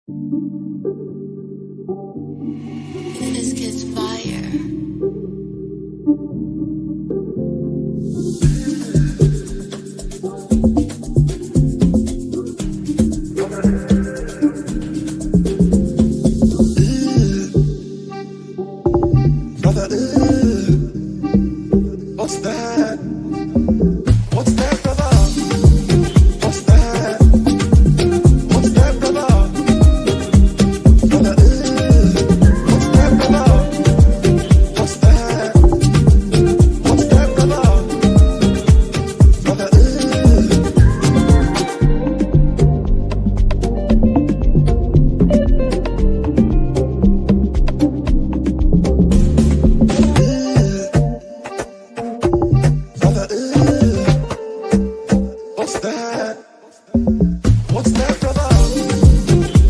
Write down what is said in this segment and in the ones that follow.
This kid's fire. What's that? What's that, brother? What's that? What's that, brother? Brother, what's that, brother? What's that? What's that, brother? Brother, What's that? What's that, brother?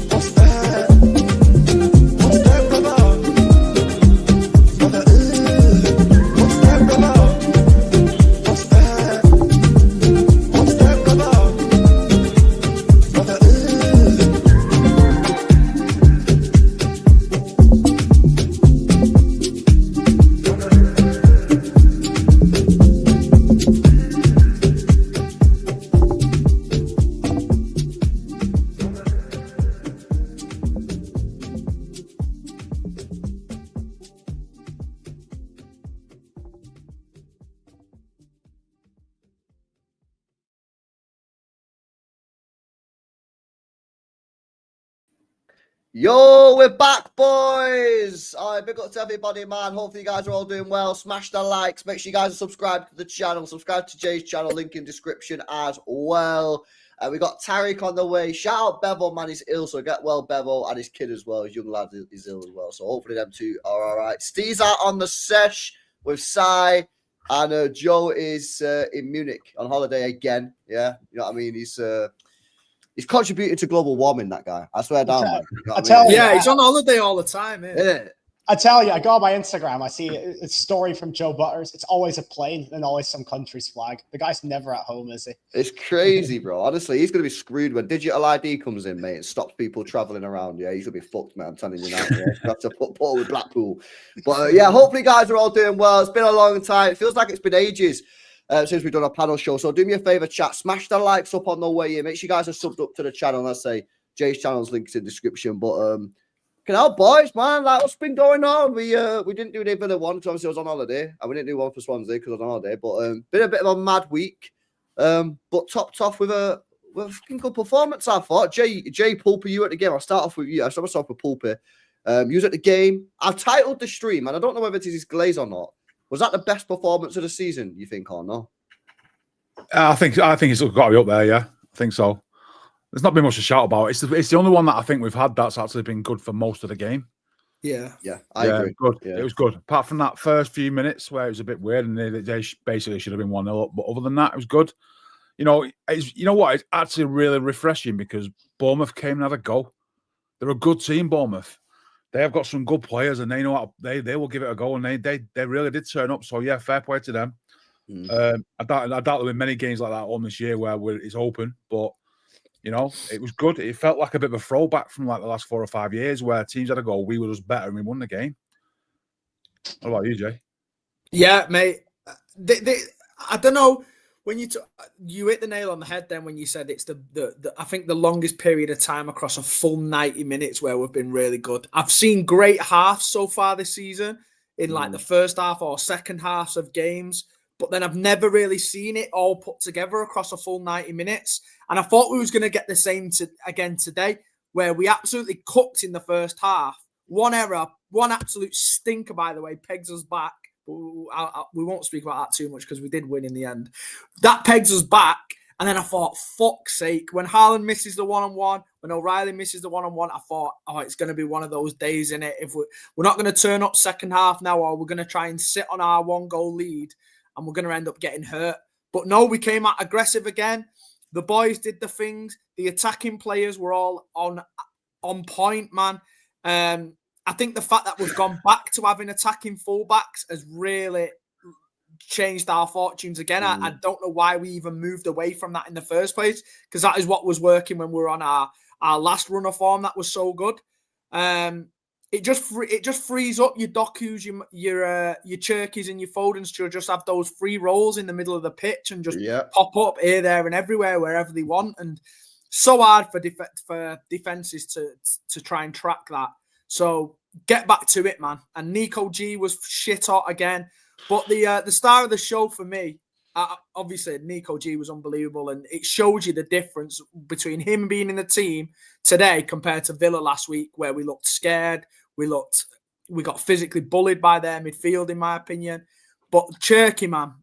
What's that? What's that, brother? Brother, what's that, brother? What's that? What's that, brother? Brother, Yo, we're back, boys. All right, big up to everybody, man. Hopefully you guys are all doing well. Smash the likes. Make sure you guys are subscribed to the channel. Subscribe to Jay's channel. Link in description as well. We got Tariq on the way. Shout out Bevel, man. He's ill, so get well, Bevel, and his kid as well. His young lad is ill as well. So hopefully them two are all right. Steve's out on the sesh with Sai, and Joe is in Munich on holiday again. Yeah, you know what I mean. He's contributing to global warming, that guy. I swear down, man. You know what I mean? Yeah, he's on holiday all the time. Yeah. I tell you, I go on my Instagram, I see a story from Joe Butters. It's always a plane and always some country's flag. The guy's never at home, is he? It's crazy, bro. Honestly, he's going to be screwed when digital ID comes in, mate, and stops people traveling around. Yeah, he's going to be fucked, man. I'm telling you now. Yeah. He's going to have to put Paul with Blackpool. But yeah, hopefully you guys are all doing well. It's been a long time. It feels like it's been ages since we've done a panel show. So do me a favor, chat. Smash the likes up on the way in. Make sure you guys are subbed up to the channel. Let's say Jay's channel's linked in the description. But can help, boys, man. Like, what's been going on? We didn't do the Villa one because obviously I was on holiday, and we didn't do one for Swansea because I was on holiday. But been a bit of a mad week. But topped off with a fucking good performance, I thought. Jay Pulper, you at the game. I'll start off with you. I start myself with Pulper. You was at the game. I've titled the stream, and I don't know whether it is his glaze or not. Was that the best performance of the season, you think, or no? I think it's got to be up there. Yeah, I think so. There's not been much to shout about. It's the only one that I think we've had that's actually been good for most of the game. Yeah, I agree. Good. Yeah. It was good. Apart from that first few minutes where it was a bit weird and they basically should have been 1-0 up. But other than that, it was good. You know what? It's actually really refreshing because Bournemouth came and had a go. They're a good team, Bournemouth. They have got some good players and they know how they will give it a go, and they really did turn up. So yeah, fair play to them. I doubt there'll be many games like that on this year where it's open, but you know, it was good. It felt like a bit of a throwback from like the last 4 or 5 years where teams had a goal, we were just better and we won the game. What about you, Jay? Yeah, mate. I don't know. When you hit the nail on the head then when you said it's the I think the longest period of time across a full 90 minutes where we've been really good. I've seen great halves so far this season in like the first half or second halves of games, but then I've never really seen it all put together across a full 90 minutes. And I thought we was going to get the same again today, where we absolutely cooked in the first half. One error, one absolute stinker, by the way, pegs us back. We won't speak about that too much because we did win in the end. That pegs us back. And then I thought, fuck's sake, when Haaland misses the one-on-one, when O'Reilly misses the one-on-one, I thought, oh, it's going to be one of those days, innit? If we're not going to turn up second half now, or we're going to try and sit on our one-goal lead and we're going to end up getting hurt. But no, we came out aggressive again. The boys did the things. The attacking players were all on point, man. I think the fact that we've gone back to having attacking fullbacks has really changed our fortunes again. I don't know why we even moved away from that in the first place, because that is what was working when we were on our last run of form. That was so good. It just frees up your Dokus, your Cherkis and your Fodens to just have those free rolls in the middle of the pitch and just pop up here, there, and everywhere wherever they want. And so hard for defenses to try and track that. So get back to it, man. And Nico G was shit hot again. But the star of the show for me, obviously Nico G was unbelievable, and it shows you the difference between him being in the team today compared to Villa last week, where we looked scared. We got physically bullied by their midfield, in my opinion. But Cherki, man,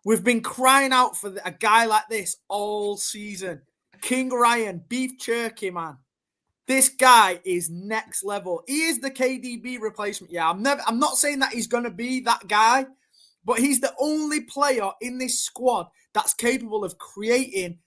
we've been crying out for a guy like this all season. King Ryan, Beef Cherki, man. This guy is next level. He is the KDB replacement. Yeah, I'm not saying that he's going to be that guy, but he's the only player in this squad that's capable of creating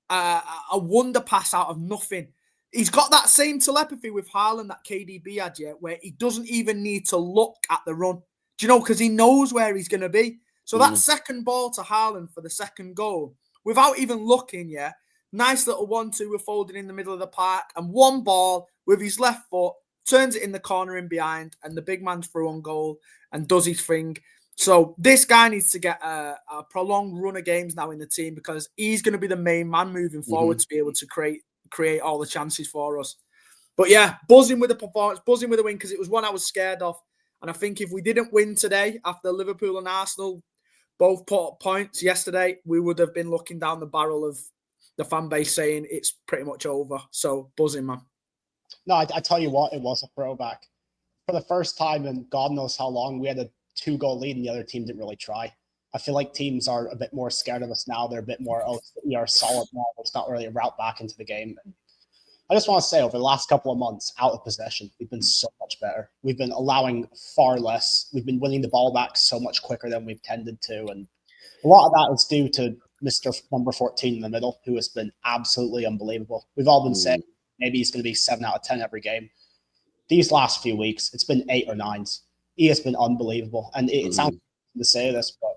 a wonder pass out of nothing. He's got that same telepathy with Haaland that KDB had, yeah, where he doesn't even need to look at the run. Do you know? Because he knows where he's going to be. So that second ball to Haaland for the second goal, without even looking, yeah, nice little 1-2 with Foden in the middle of the park, and one ball with his left foot, turns it in the corner in behind, and the big man's through on goal and does his thing. So this guy needs to get a prolonged run of games now in the team, because he's going to be the main man moving forward to be able to create all the chances for us. But yeah, buzzing with the performance, buzzing with the win, because it was one I was scared of. And I think if we didn't win today, after Liverpool and Arsenal both put up points yesterday, we would have been looking down the barrel of the fan base saying it's pretty much over. So buzzing, man. No, I tell you what, it was a throwback. For the first time in God knows how long, we had a 2-goal lead and the other team didn't really try. I feel like teams are a bit more scared of us now. They're a bit more, we are solid now. It's not really a route back into the game. And I just want to say, over the last couple of months, out of possession, we've been so much better. We've been allowing far less. We've been winning the ball back so much quicker than we've tended to. And a lot of that is due to Mr. number 14 in the middle, who has been absolutely unbelievable. We've all been saying maybe he's going to be 7 out of 10 every game. These last few weeks, it's been 8 or 9s. He has been unbelievable. And it sounds to say this, but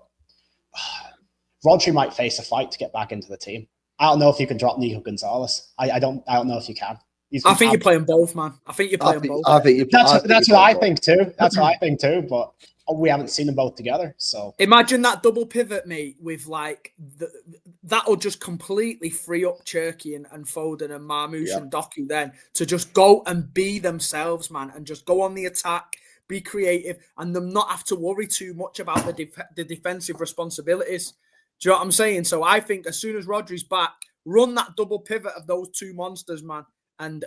Rodri might face a fight to get back into the team. I don't know if you can drop Nico Gonzalez. I don't know if you can. I think you're playing both, man. I think you're playing both. That's what I think too. That's what I think too. But we haven't seen them both together. So imagine that double pivot, mate, with like that'll just completely free up Cherki and Foden and Marmoush and Doku then to just go and be themselves, man, and just go on the attack, be creative, and them not have to worry too much about the defensive responsibilities. Do you know what I'm saying? So I think as soon as Rodri's back, run that double pivot of those two monsters, man, and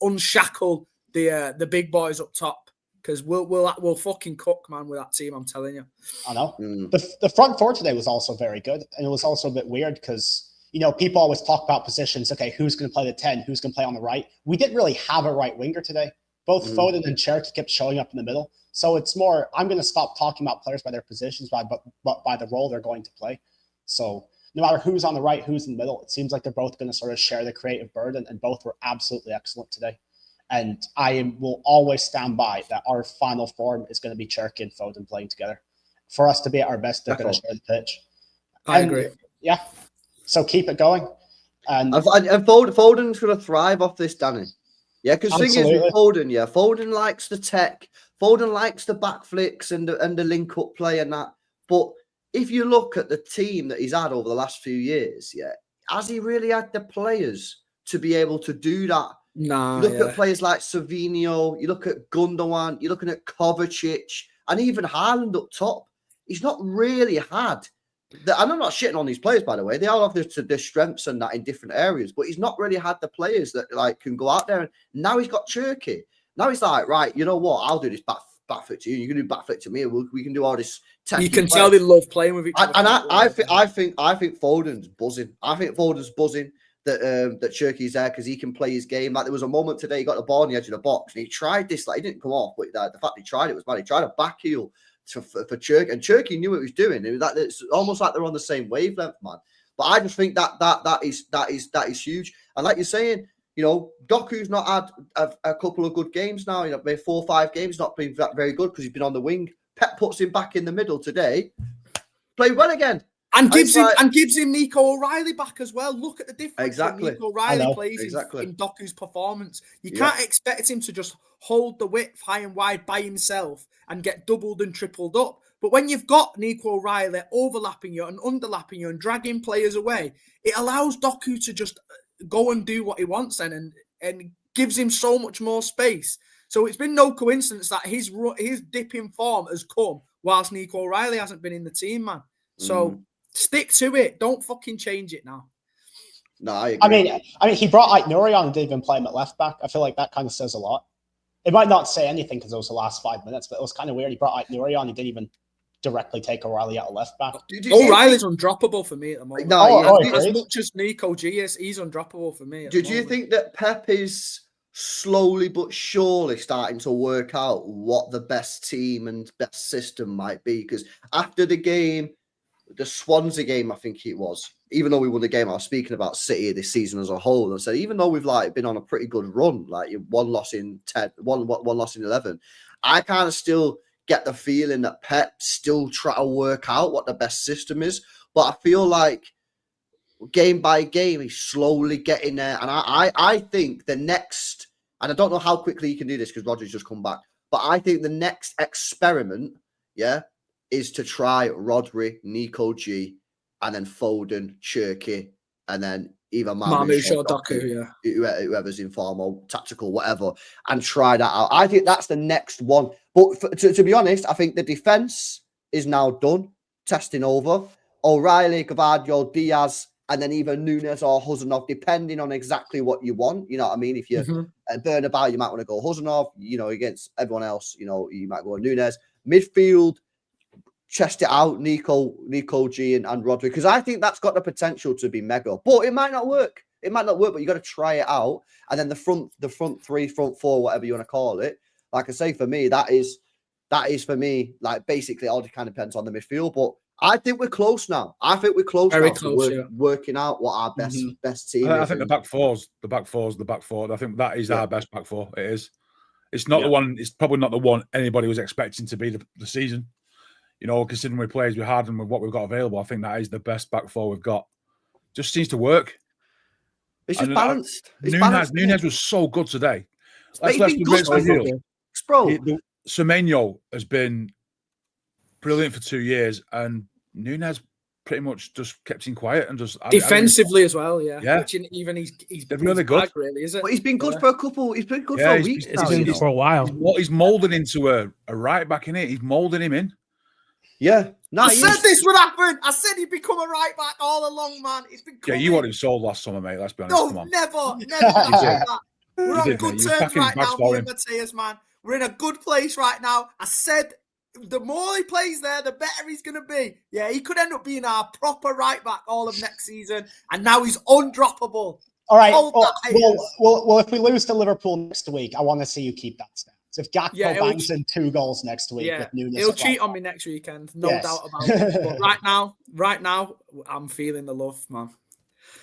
unshackle the big boys up top, because we'll fucking cook, man, with that team. I'm telling you. I know. The front four today was also very good, and it was also a bit weird because people always talk about positions. Okay, who's going to play the 10? Who's going to play on the right? We didn't really have a right winger today. Both Foden and Cherki kept showing up in the middle. So it's more, I'm going to stop talking about players by their positions, but by the role they're going to play. So no matter who's on the right, who's in the middle, it seems like they're both going to sort of share the creative burden, and both were absolutely excellent today. And I will always stand by that our final form is going to be Cherki and Foden playing together. For us to be at our best, they're going to share the pitch. I agree. Yeah. So keep it going. And Foden's going to thrive off this, Danny. Yeah, because the thing is with Foden, Foden likes the tech. Foden likes the back flicks and the link-up play and that. But if you look at the team that he's had over the last few years, has he really had the players to be able to do that? No. You look at players like Savio, you look at Gundogan, you're looking at Kovacic, and even Haaland up top. He's not really had... and I'm not shitting on these players, by the way. They all have their strengths and that in different areas, but he's not really had the players that can go out there. And now he's got Cherki. Now he's like, right, you know what? I'll do this back flick to you. You can do back flick to me. We can do all this. You can tell they love playing with each other. And I think Foden's buzzing. I think Foden's buzzing that Cherki's there because he can play his game. Like there was a moment today, he got the ball on the edge of the box and he tried this. Like he didn't come off, but the fact he tried it was bad. He tried a back heel for Cherki, and Cherki knew what he was doing. It was like it's almost like they're on the same wavelength, man. But I just think that is huge. And like you're saying, Doku's not had a couple of good games now. Maybe 4 or 5 games, not been very good because he's been on the wing. Pep puts him back in the middle today. played well again. And And gives it's like- him Nico O'Reilly back as well. Look at the difference. Exactly. When Nico O'Reilly know. plays Exactly. in Doku's performance. You Yeah. can't expect him to just hold the width high and wide by himself and get doubled and tripled up. But when you've got Nico O'Reilly overlapping you and underlapping you and dragging players away, it allows Doku to just go and do what he wants and gives him so much more space. So it's been no coincidence that his dip in form has come whilst Nico O'Reilly hasn't been in the team, man. So stick to it. Don't fucking change it now. No, I agree. I mean, he brought Aït-Nouri on and didn't even play him at left back. I feel like that kind of says a lot. It might not say anything because it was the last 5 minutes, but it was kind of weird. He brought Aït-Nouri on. He didn't even directly take O'Reilly out of left back. O'Reilly's undroppable for me at the moment. No, as much as Nico G is, he's undroppable for me. Did you think that Pep is slowly but surely starting to work out what the best team and best system might be? Because after the game, the Swansea game, I think it was, even though we won the game, I was speaking about City this season as a whole. And I said, even though we've been on a pretty good run, like one loss in 10, one loss in 11, I kind of still get the feeling that Pep still try to work out what the best system is. But I feel like game by game, he's slowly getting there. And I think the next, and I don't know how quickly he can do this because Roger's just come back, but I think the next experiment, is to try Rodri, Nico G, and then Foden, Cherki, and then either Matheus or Doku, whoever's in form or tactical, whatever, and try that out. I think that's the next one. But to be honest, I think the defense is now done, testing over. O'Reilly, Gvardiol, Diaz, and then either Nunes or Huzanov, depending on exactly what you want. You know what I mean? If you're Bernabeu, you might want to go Huzanov. Against everyone else, you might go Nunes. Midfield, chest it out, Nico G and Rodri, because I think that's got the potential to be mega. But it might not work. It might not work, but you got to try it out. And then the front three, front four, whatever you want to call it. Like I say, for me, that is for me, like basically all kind of depends on the midfield. But I think we're close now. I think we're close Very now close, to working out what our best team is. I think the back four. I think that is our best back four. It is. It's not the one. It's probably not the one anybody was expecting to be the season. Considering we played with Haaland with what we've got available, I think that is the best back four we've got. Just seems to work. It's just balanced. Nunes was so good today. He's been good, bro. Semenyo has been brilliant for 2 years, and Nunes pretty much just kept him quiet and just defensively as well. Yeah. Which even he's really good. Really, is it? But he's been good for a couple. He's been good for a week. It's been for a while. He's molded into a right back in it. He's molding him in. Yeah. No, I said this would happen. I said he'd become a right back all along, man. It's been coming. Yeah, you wanted him sold last summer, mate. Let's be honest. No, Come on. never that. We're on good mate. terms right now, me and Matheus, man. We're in a good place right now. I said the more he plays there, the better he's going to be. Yeah, he could end up being our proper right back all of next season, and now he's undroppable. All right. Well, if we lose to Liverpool next week, I want to see you keep that stance. If Gakpo bangs in 2 goals next week, with Nunes, he'll cheat on me next weekend, no doubt about it. But right now, I'm feeling the love, man.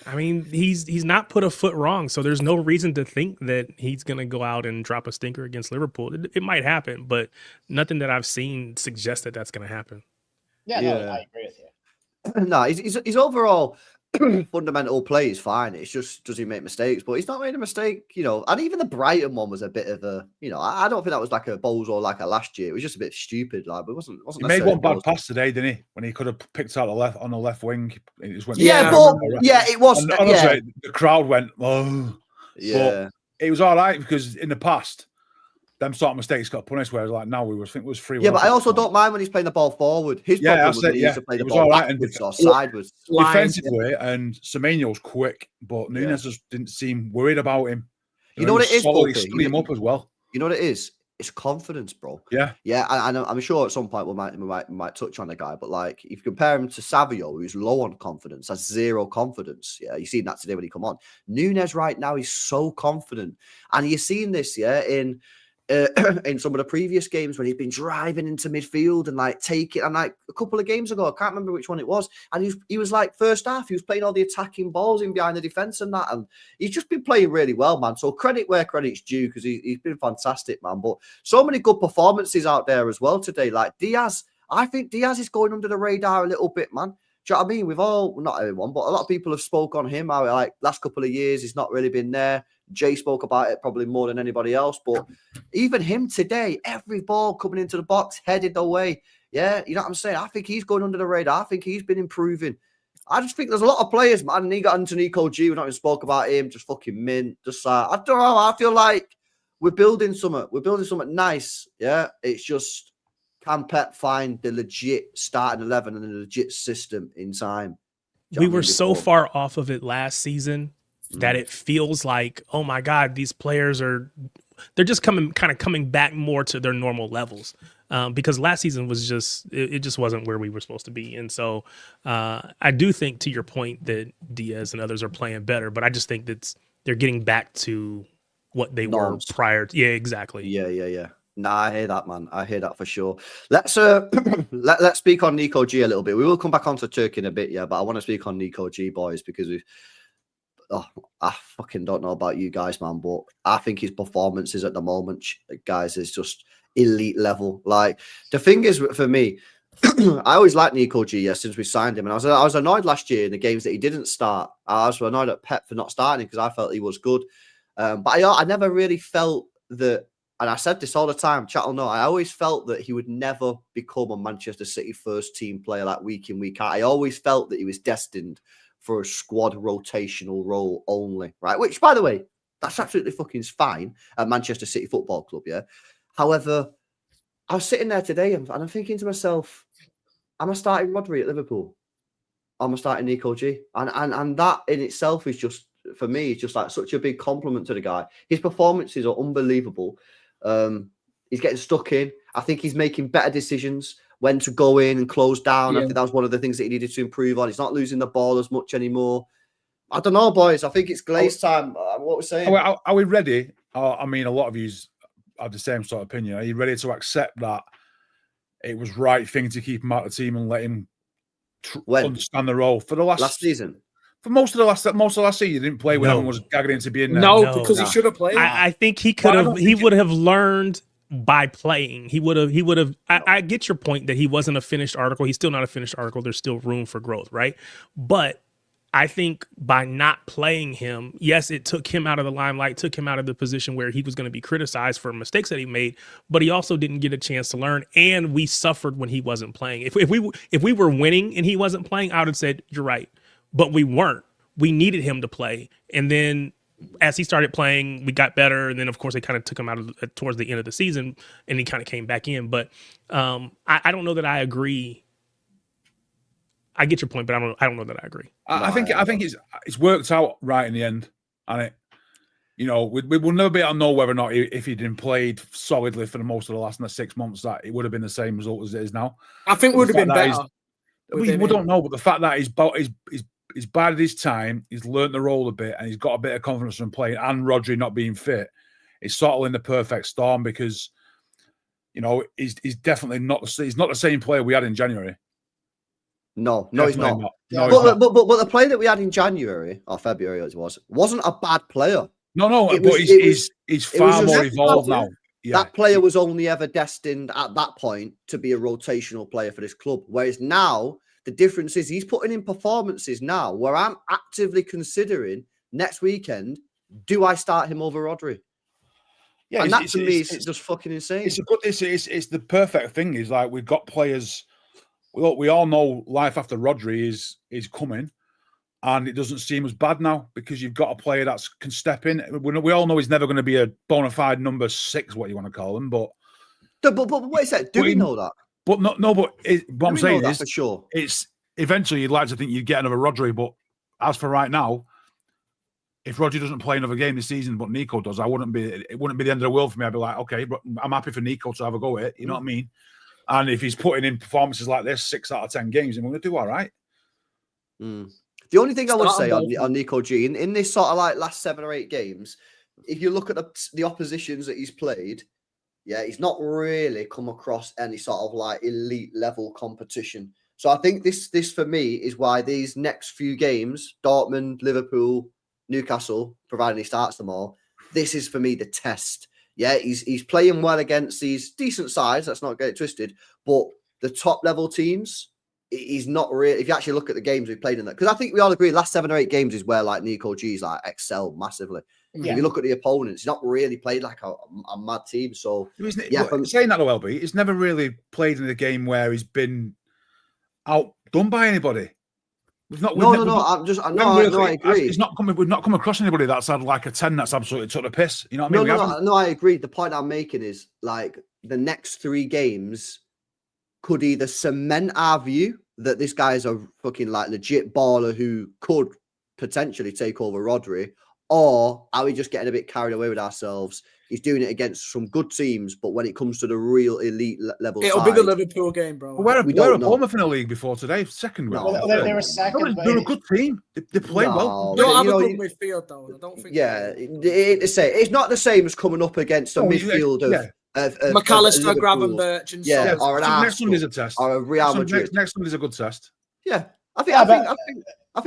I mean, he's not put a foot wrong, so there's no reason to think that he's going to go out and drop a stinker against Liverpool. It might happen, but nothing that I've seen suggests that that's going to happen. Yeah, no, I agree with you. No, he's overall fundamental play is fine. It's just, does he make mistakes? But he's not made a mistake, And even the Brighton one was a bit of a, I don't think that was like a bozo like a last year. It was just a bit stupid, like, but it wasn't. He made one bad pass today, didn't he? When he could have picked out on the left wing. It just went. It was. And honestly, the crowd went, oh, yeah. But it was all right because in the past, them sort of mistakes got punished. Whereas like now I think it was 3-1. Yeah, but I also don't mind when he's playing the ball forward. His problem was that he used to play the ball backwards or sideways. Defensively, and Semenyo's quick, but Nunes just didn't seem worried about him. You know what it is, He stood him up as well. You know what it is? It's confidence, bro. Yeah. And I'm sure at some point we might touch on the guy, but like if you compare him to Savio, who's low on confidence, has zero confidence. Yeah, you seen that today when he come on. Nunes right now is so confident, and you've seen this, in some of the previous games when he's been driving into midfield and like taking, and like a couple of games ago, I can't remember which one it was, and he was like first half, he was playing all the attacking balls in behind the defense and that, and he's just been playing really well, man. So credit where credit's due because he's been fantastic, man. But so many good performances out there as well today. Like Diaz, I think Diaz is going under the radar a little bit, man. Do you know what I mean? We've all, not everyone, but a lot of people have spoke on him. How like last couple of years, he's not really been there. Jay spoke about it probably more than anybody else. But even him today, every ball coming into the box, headed away. Yeah, you know what I'm saying? I think he's going under the radar. I think he's been improving. I just think there's a lot of players, man. And he got into Nico G. We're not even spoke about him. Just fucking mint. Just I don't know. I feel like we're building something. We're building something nice. Yeah, it's just can Pep find the legit starting 11 and the legit system in time? We were so far off of it last season that it feels like, oh my God, these players they're just coming back more to their normal levels. Because last season was it just wasn't where we were supposed to be. And so I do think, to your point, that Diaz and others are playing better, but I just think that they're getting back to what they were prior to. Yeah, exactly. Yeah. Nah, I hear that, man. I hear that for sure. Let's let's speak on Nico G a little bit. We will come back onto Cherki in a bit, yeah, but I want to speak on Nico G, boys, because I fucking don't know about you guys, man, but I think his performances at the moment, guys, is just elite level. Like, the thing is, for me, I always liked Nico G, since we signed him, and I was annoyed last year in the games that he didn't start. I was annoyed at Pep for not starting because I felt he was good, but I never really felt that. And I said this all the time, chat will know, I always felt that he would never become a Manchester City first team player like week in, week out. I always felt that he was destined for a squad rotational role only, right? Which, by the way, that's absolutely fucking fine at Manchester City Football Club, yeah? However, I was sitting there today and I'm thinking to myself, am I starting Rodri at Liverpool? Am I starting Nico G? And that in itself is just, for me, it's just like such a big compliment to the guy. His performances are unbelievable. He's getting stuck in. I think he's making better decisions when to go in and close down. I think that was one of the things that he needed to improve on. He's not losing the ball as much anymore. I don't know, boys. I think it's Glaze time. What we're saying. Are we ready? I mean, a lot of you have the same sort of opinion. Are you ready to accept that it was right thing to keep him out of the team and let him understand the role for the last season? For most of the last season, he didn't play when everyone was gagging in to be in there. No, because he should have played. I think he could have. He would have learned by playing. He would have. I get your point that he wasn't a finished article. He's still not a finished article. There's still room for growth, right? But I think by not playing him, yes, it took him out of the limelight, took him out of the position where he was going to be criticized for mistakes that he made. But he also didn't get a chance to learn, and we suffered when he wasn't playing. If we were winning and he wasn't playing, I would have said you're right. But we weren't. We needed him to play. And then as he started playing, we got better. And then, of course, they kind of took him out towards the end of the season, and he kind of came back in. But I don't know that I agree. I get your point, but I don't know that I agree. I think it's worked out right in the end. And we will never be able to know whether or not if he'd been played solidly for the most of the last 6 months, that it would have been the same result as it is now. I think it would have been better. We don't know, but the fact that he's bided his time, he's learnt the role a bit, and he's got a bit of confidence from playing, and Rodri not being fit, it's sort of in the perfect storm because, he's definitely not the same player we had in January. No, he's not. But the player that we had in January or February as it wasn't a bad player. No, he's far more evolved now. Yeah. That player was only ever destined at that point to be a rotational player for this club. Whereas now, the difference is he's putting in performances now where I'm actively considering next weekend, do I start him over Rodri? Yeah, and that to me is just fucking insane. It's the perfect thing. Is like we've got players. Look, we all know life after Rodri is coming, and it doesn't seem as bad now because you've got a player that can step in. We all know he's never going to be a bona fide number 6, what you want to call him, but what is that? Do we know that? But what I'm saying is, for sure, it's eventually you'd like to think you'd get another Rodri, but as for right now, if Rodri doesn't play another game this season, but Nico does, it wouldn't be the end of the world for me. I'd be like, okay, but I'm happy for Nico to have a go at it. You know what I mean? And if he's putting in performances like this, 6 out of 10 games, then we're going to do all right. The only thing I would say on Nico G, in this sort of like last 7 or 8 games, if you look at the oppositions that he's played, yeah, he's not really come across any sort of like elite level competition. So I think this for me is why these next few games, Dortmund, Liverpool, Newcastle, providing he starts them all, this is for me the test. Yeah, he's playing well against these decent sides. Let's not get it twisted. But the top level teams, he's not really. If you actually look at the games we've played in that, because I think we all agree, last 7 or 8 games is where like Nico G's like excelled massively. Yeah. If you look at the opponents, he's not really played like a mad team. So yeah, saying that though, LB, he's never really played in a game where he's been outdone by anybody. I agree. We've not come across anybody that's had like a 10 that's absolutely took the piss. You know what I mean? No, I agree. The point I'm making is like the next 3 games could either cement our view that this guy is a fucking like legit baller who could potentially take over Rodri, or are we just getting a bit carried away with ourselves? He's doing it against some good teams, but when it comes to the real elite level, it'll be the Liverpool game, bro. Where were Bournemouth in the league before today? Second. They were second. They're a good team. They play well. You don't have a good midfield, though. I don't think. Yeah, it's not the same as coming up against a midfield of McAllister, Gravenberch, and or an Arsenal, next Sunday's a test, or a Real Madrid. Next Sunday's a good test. Yeah, I think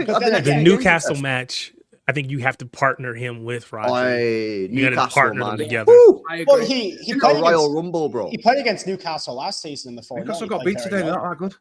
the Newcastle match. I think you have to partner him with Rodri. You got to partner them together. Well, he played Royal Rumble, bro. He played against Newcastle last season in the 4-0. Newcastle got beat today. They're not that good.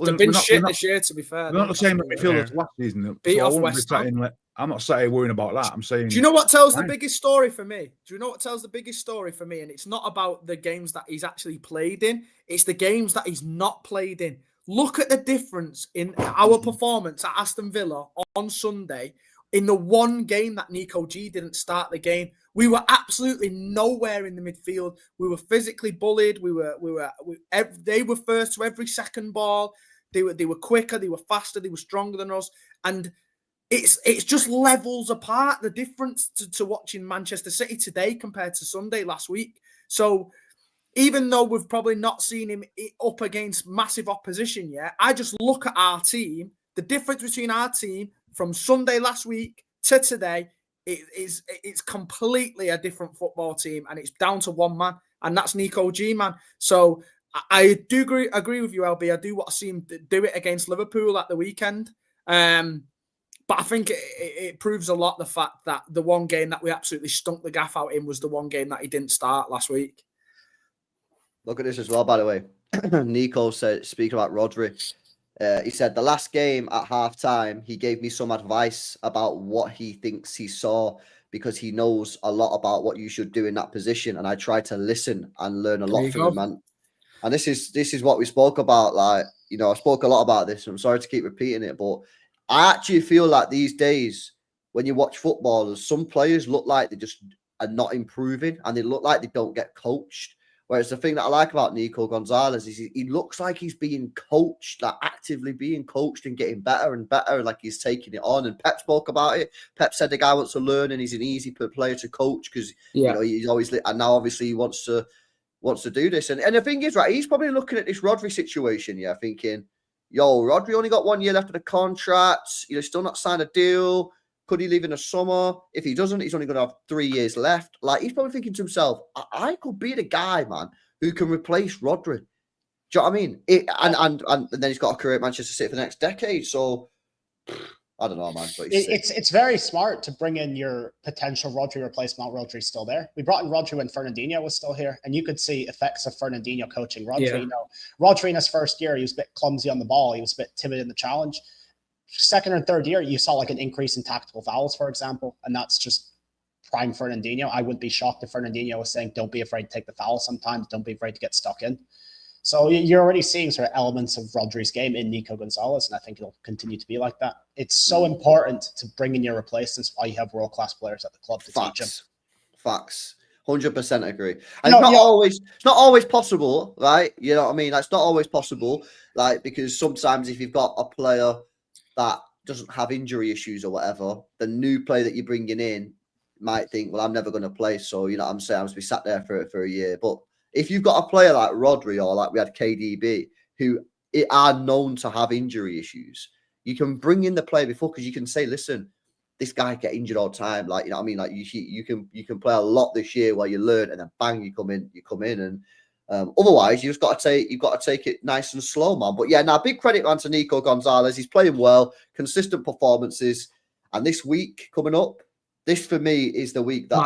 They've been shit this year, to be fair. They're not the same midfield as last season. Beat off West Ham. I'm not sat here worrying about that. I'm saying. Do you know what tells the biggest story for me? And it's not about the games that he's actually played in. It's the games that he's not played in. Look at the difference in our performance at Aston Villa on Sunday. In the one game that Nico G didn't start the game, we were absolutely nowhere in the midfield. We were physically bullied. They were first to every second ball. They were quicker. They were faster. They were stronger than us. And it's just levels apart. The difference to watching Manchester City today compared to Sunday last week. So even though we've probably not seen him up against massive opposition yet, I just look at our team. The difference between our team from Sunday last week to today, it's completely a different football team, and it's down to one man, and that's Nico G, man. So I do agree with you, LB. I do want to see him do it against Liverpool at the weekend. But I think it proves a lot the fact that the one game that we absolutely stunk the gaff out in was the one game that he didn't start last week. Look at this as well, by the way. Nico said, speaking about Rodri, he said, the last game at half-time, he gave me some advice about what he thinks he saw because he knows a lot about what you should do in that position. And I tried to listen and learn a lot from him, man. And this is what we spoke about. Like, you know, I spoke a lot about this. I'm sorry to keep repeating it, but I actually feel like these days, when you watch footballers, some players look like they just are not improving and they look like they don't get coached. Whereas the thing that I like about Nico Gonzalez is he looks like he's being coached, like actively being coached and getting better and better, like he's taking it on. And Pep spoke about it. Pep said the guy wants to learn and he's an easy player to coach because you know he's always, and now obviously he wants to do this. And the thing is, right, he's probably looking at this Rodri situation, thinking, yo, Rodri only got 1 year left of the contract. You know, still not signed a deal. Could he leave in the summer? If he doesn't, he's only going to have 3 years left. Like, he's probably thinking to himself, I could be the guy, man, who can replace Rodri. Do you know what I mean? And then he's got a career at Manchester City for the next decade. So, I don't know, man. But it's very smart to bring in your potential Rodri replacement. Rodri's still there. We brought in Rodri when Fernandinho was still here, and you could see effects of Fernandinho coaching Rodri. Yeah. You know, Rodri in his first year, he was a bit clumsy on the ball. He was a bit timid in the challenge. Second or third year, you saw like an increase in tactical fouls, for example, and that's just prime Fernandinho. I wouldn't be shocked if Fernandinho was saying, don't be afraid to take the foul sometimes, don't be afraid to get stuck in. So you're already seeing sort of elements of Rodri's game in Nico Gonzalez, and I think it'll continue to be like that. It's so important to bring in your replacements while you have world-class players at the club to teach them. Facts. 100% agree. And it's not always possible, right? You know what I mean? That's not always possible, like, because sometimes if you've got a player that doesn't have injury issues or whatever, the new player that you're bringing in might think, well, I'm never going to play. So, you know what I'm saying? I'm going to be sat there for a year. But if you've got a player like Rodri or like we had KDB, who are known to have injury issues, you can bring in the player before because you can say, listen, this guy get injured all the time. Like, you know what I mean? Like you can play a lot this year while you learn, and then bang, you come in and otherwise, you've got to take it nice and slow, man. But yeah, now big credit man to Nico Gonzalez. He's playing well, consistent performances, and this week coming up, this for me is the week that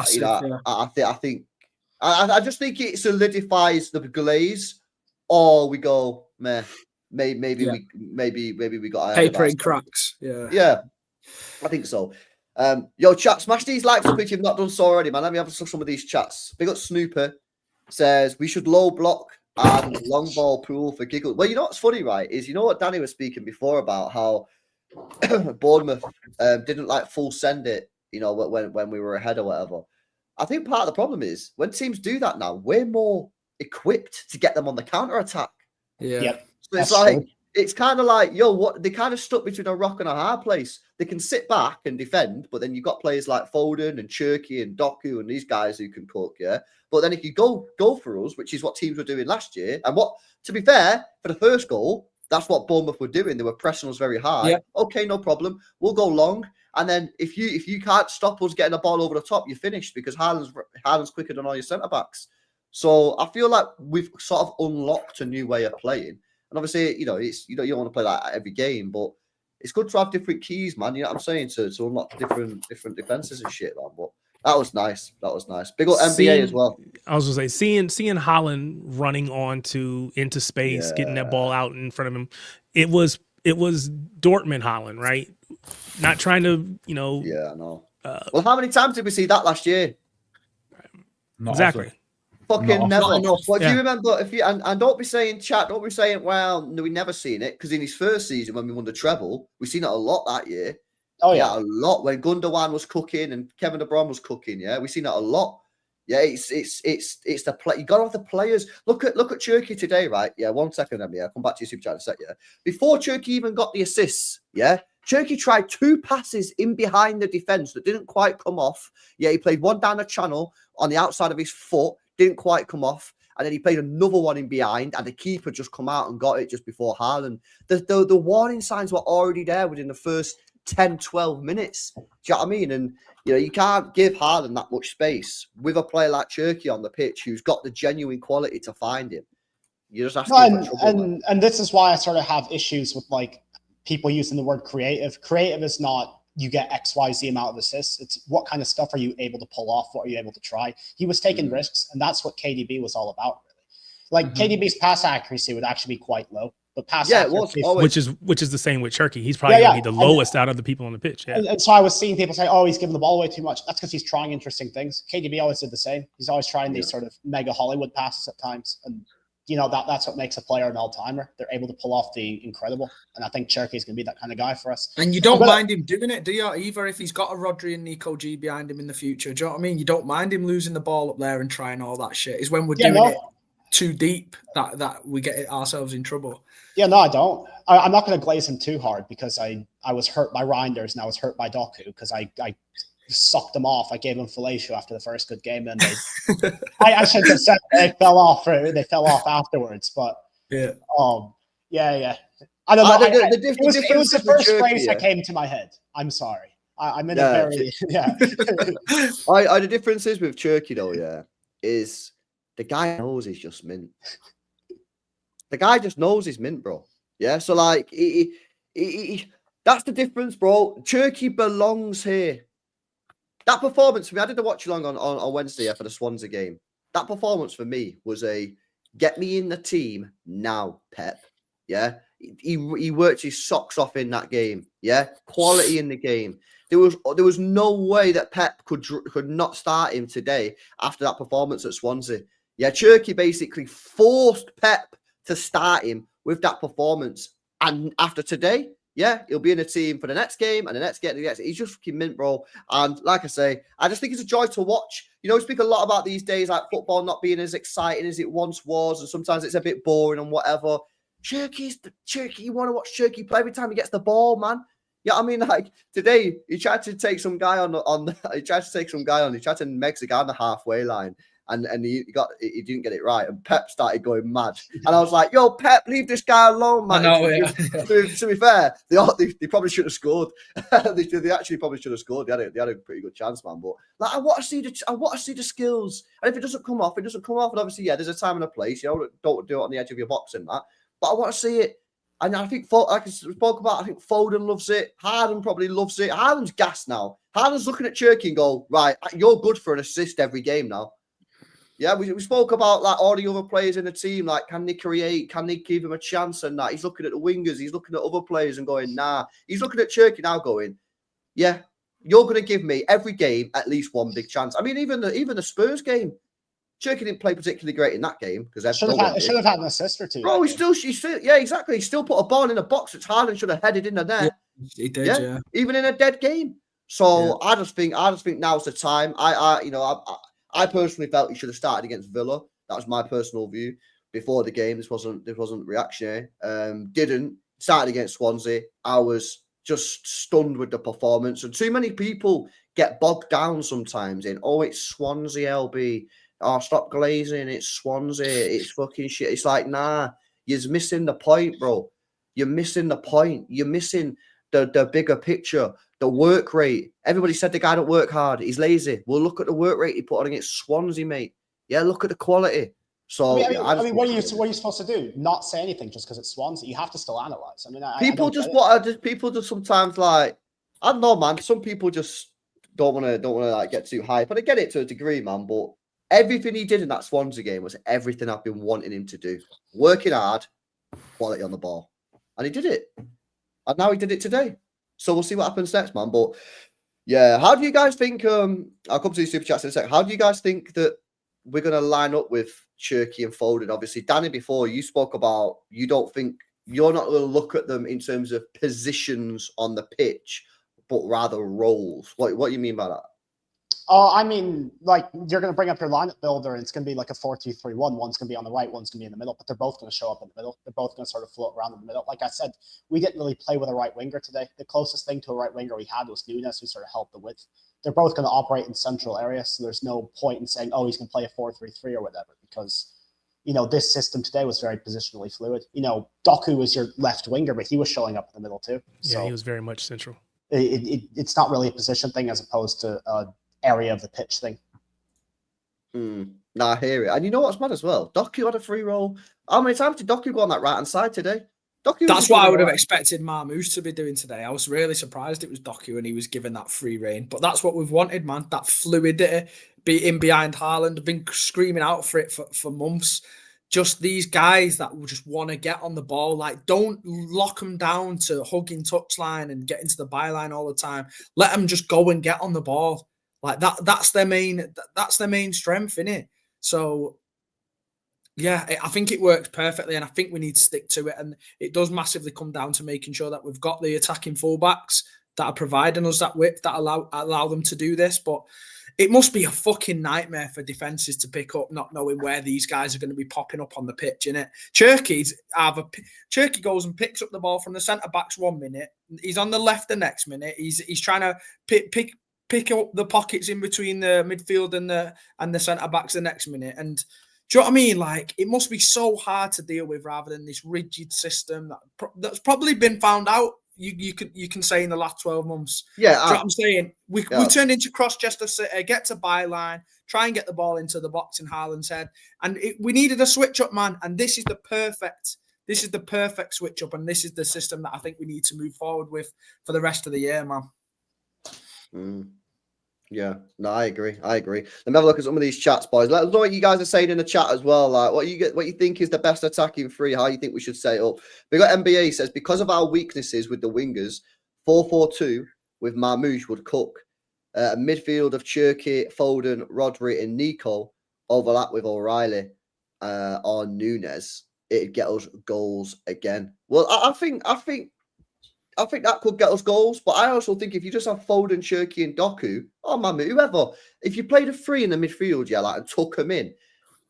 I just think it solidifies the glaze or we go, meh, maybe Yeah. we got ahead of Paper in ourselves. cracks. Yeah. Yeah, I think so. Yo, chat, smash these likes up if you've not done so already, man. Let me have some of these chats. Big up Snooper says we should low block and long ball pool for giggles. Well, you know what's funny, right? Is you know what Danny was speaking before about how Bournemouth didn't like full send it, you know, when we were ahead or whatever. I think part of the problem is when teams do that now, we're more equipped to get them on the counter attack. Yeah. Yep. So it's That's like true. it's kind of like, yo, what they kind of stuck between a rock and a hard place. They can sit back and defend, but then you've got players like Foden and Cherki and Doku and these guys who can cook, yeah. But then if you go for us, which is what teams were doing last year, and what, to be fair, for the first goal, that's what Bournemouth were doing. They were pressing us very high. Yeah. Okay, no problem. We'll go long, and then if you can't stop us getting a ball over the top, you're finished because Haaland's quicker than all your centre backs. So I feel like we've sort of unlocked a new way of playing. And obviously, you know, it's you don't want to play like every game, but it's good to have different keys, man. You know what I'm saying? To unlock different defenses and shit, man. But that was nice. That was nice. Big up NBA as well. I was gonna say seeing Haaland running into space, getting that ball out in front of him. It was Dortmund Haaland, right? Not trying to, you know. Yeah, I know. Well, how many times did we see that last year? Not Exactly. often. Fucking never. Not enough. Well, if Yeah. you remember, and don't be saying, chat, don't be saying, well, no, we never seen it, because in his first season when we won the treble, we seen it a lot that year. Oh Yeah, yeah. a lot. When Gundogan was cooking and Kevin De Bruyne was cooking, yeah, we seen it a lot. Yeah, it's the play. You got to have the players. Look at Cherki today, right? Yeah, 1 second, Emily. I'll come back to your super chat in a sec. Yeah, before Cherki even got the assists, yeah, Cherki tried 2 passes in behind the defense that didn't quite come off. Yeah, he played one down the channel on the outside of his foot, didn't quite come off. And then he played another one in behind, and the keeper just come out and got it just before Haaland. The warning signs were already there within the first 10, 12 minutes. Do you know what I mean? And, you know, you can't give Haaland that much space with a player like Cherki on the pitch who's got the genuine quality to find him. You just have to give him trouble, man. And this is why I sort of have issues with, like, people using the word creative. Creative is not you get XYZ amount of assists. It's what kind of stuff are you able to pull off? What are you able to try? He was taking risks, and that's what KDB was all about, really. Like, KDB's pass accuracy would actually be quite low. But pass accuracy, which is the same with Cherki. He's probably gonna be the lowest out of the people on the pitch. Yeah. And so I was seeing people say, "Oh, he's giving the ball away too much." That's because he's trying interesting things. KDB always did the same. He's always trying these sort of mega Hollywood passes at times, and you know that's what makes a player an all-timer. They're able to pull off the incredible, and I think Cherki is going to be that kind of guy for us. And you don't mind him doing it, do you? Either if he's got a Rodri and Nico G behind him in the future, do you know what I mean? You don't mind him losing the ball up there and trying all that shit. Is when we're doing it too deep that we get ourselves in trouble. Yeah, no, I don't. I'm not going to glaze him too hard because I was hurt by Reinders and I was hurt by Doku because I sucked them off. I gave them fellatio after the first good game, and I should have said they fell off. They fell off afterwards, but yeah. I don't know. It was the first phrase that came to my head. I'm sorry. I'm in a very the difference is with Cherki though, yeah, is the guy knows he's just mint. The guy just knows he's mint, bro. Yeah, so like that's the difference, bro. Cherki belongs here. That performance for me, I did the watch along on Wednesday for the Swansea game. That performance for me was a get me in the team now, Pep. Yeah, he worked his socks off in that game. Yeah, quality in the game. There was no way that Pep could not start him today after that performance at Swansea. Yeah, Cherki basically forced Pep to start him with that performance, and after today, yeah, he'll be in a team for the next game and the next game. He's just fucking mint, bro. And like I say, I just think it's a joy to watch. You know, we speak a lot about these days, like football not being as exciting as it once was, and sometimes it's a bit boring and whatever. Cherki, you want to watch Cherki play every time he gets the ball, man. Yeah, I mean, like today, he tried to take some guy he tried to make the guy on the halfway line. And he didn't get it right, and Pep started going mad. And I was like, "Yo, Pep, leave this guy alone, man." To be fair, they probably should have scored. they actually probably should have scored. They had a pretty good chance, man. But like, I want to see the skills. And if it doesn't come off, it doesn't come off. And obviously, yeah, there's a time and a place. You know, don't do it on the edge of your box and that. But I want to see it. And I think, like I spoke about, I think Foden loves it. Haaland probably loves it. Haaland's gassed now. Haaland's looking at Cherki and go, right, you're good for an assist every game now. Yeah, we spoke about like all the other players in the team. Like, can they create? Can they give him a chance? And that he's looking at the wingers, he's looking at other players and going, nah. He's looking at Cherki now, going, yeah, you're going to give me every game at least one big chance. I mean, even the Spurs game, Cherki didn't play particularly great in that game because should have had an assist or two. Bro, he still, yeah, exactly. He still put a ball in the box which Haaland should have headed into there. Yeah, he did, yeah. Even in a dead game. So I just think now's the time. I personally felt he should have started against Villa. That was my personal view before the game. This wasn't reactionary. Didn't started against Swansea. I was just stunned with the performance, and too many people get bogged down sometimes in it's Swansea LB. Oh, stop glazing. It's Swansea. It's fucking shit. It's like, nah, you're missing the point, bro. You're missing the point. You're missing the bigger picture. The work rate. Everybody said the guy don't work hard. He's lazy. Well, look at the work rate he put on against Swansea, mate. Yeah, look at the quality. So, I mean, what are you supposed to do? Not say anything just because it's Swansea? You have to still analyze. I mean, people just sometimes like, I don't know, man. Some people just don't want to like get too hype, but I get it to a degree, man. But everything he did in that Swansea game was everything I've been wanting him to do. Working hard, quality on the ball, and he did it. And now he did it today. So we'll see what happens next, man. But yeah, how do you guys think? I'll come to the super chats in a second. How do you guys think that we're going to line up with Cherki and Foden? Obviously, Danny, before you spoke about you're not going to look at them in terms of positions on the pitch, but rather roles. What do you mean by that? I mean, like, you're going to bring up your lineup builder, and it's going to be like a 4-2-3-1. One's going to be on the right, one's going to be in the middle, but they're both going to show up in the middle. They're both going to sort of float around in the middle. Like I said, we didn't really play with a right winger today. The closest thing to a right winger we had was Nunes, who sort of helped the width. They're both going to operate in central areas, so there's no point in saying, he's going to play a 4-3-3 or whatever, because, this system today was very positionally fluid. Doku was your left winger, but he was showing up in the middle too. Yeah, he was very much central. It's not really a position thing as opposed to area of the pitch thing. I hear it. And you know what's mad as well? Doku had a free roll. How many times did Doku go on that right hand side today? That's what I would have expected Matheus to be doing today. I was really surprised it was Doku and he was given that free rein. But that's what we've wanted, man. That fluidity, be in behind Haaland. I've been screaming out for it for months. Just these guys that will just want to get on the ball. Like, don't lock them down to hugging touchline and get into the byline all the time. Let them just go and get on the ball. Like that's their main strength, innit? So yeah, I think it works perfectly, and I think we need to stick to it. And it does massively come down to making sure that we've got the attacking fullbacks that are providing us that width that allow them to do this. But it must be a fucking nightmare for defenses to pick up, not knowing where these guys are going to be popping up on the pitch, innit? Cherki goes and picks up the ball from the centre backs 1 minute. He's on the left the next minute. He's trying to pick up the pockets in between the midfield and the centre backs the next minute. And do you know what I mean? Like, it must be so hard to deal with rather than this rigid system that's probably been found out. You can say in the last 12 months. Yeah, do you know what I'm saying? We turned into Cross-Chester City, get to byline, try and get the ball into the box in Haaland's head, and we needed a switch up, man. And this is the perfect switch up, and this is the system that I think we need to move forward with for the rest of the year, man. Yeah, no, I agree. Let me have a look at some of these chats, boys. Let us know what you guys are saying in the chat as well. Like, what you think is the best attacking three, how you think we should set it up. We got NBA says, because of our weaknesses with the wingers, 4-4-2 with Matheus would cook. A midfield of Cherki, Foden, Rodri, and Nico overlap with O'Reilly or Nunes. It'd get us goals again. Well, I think that could get us goals, but I also think if you just have Foden, Cherki, and Doku, whoever, if you played a three in the midfield, and tuck them in,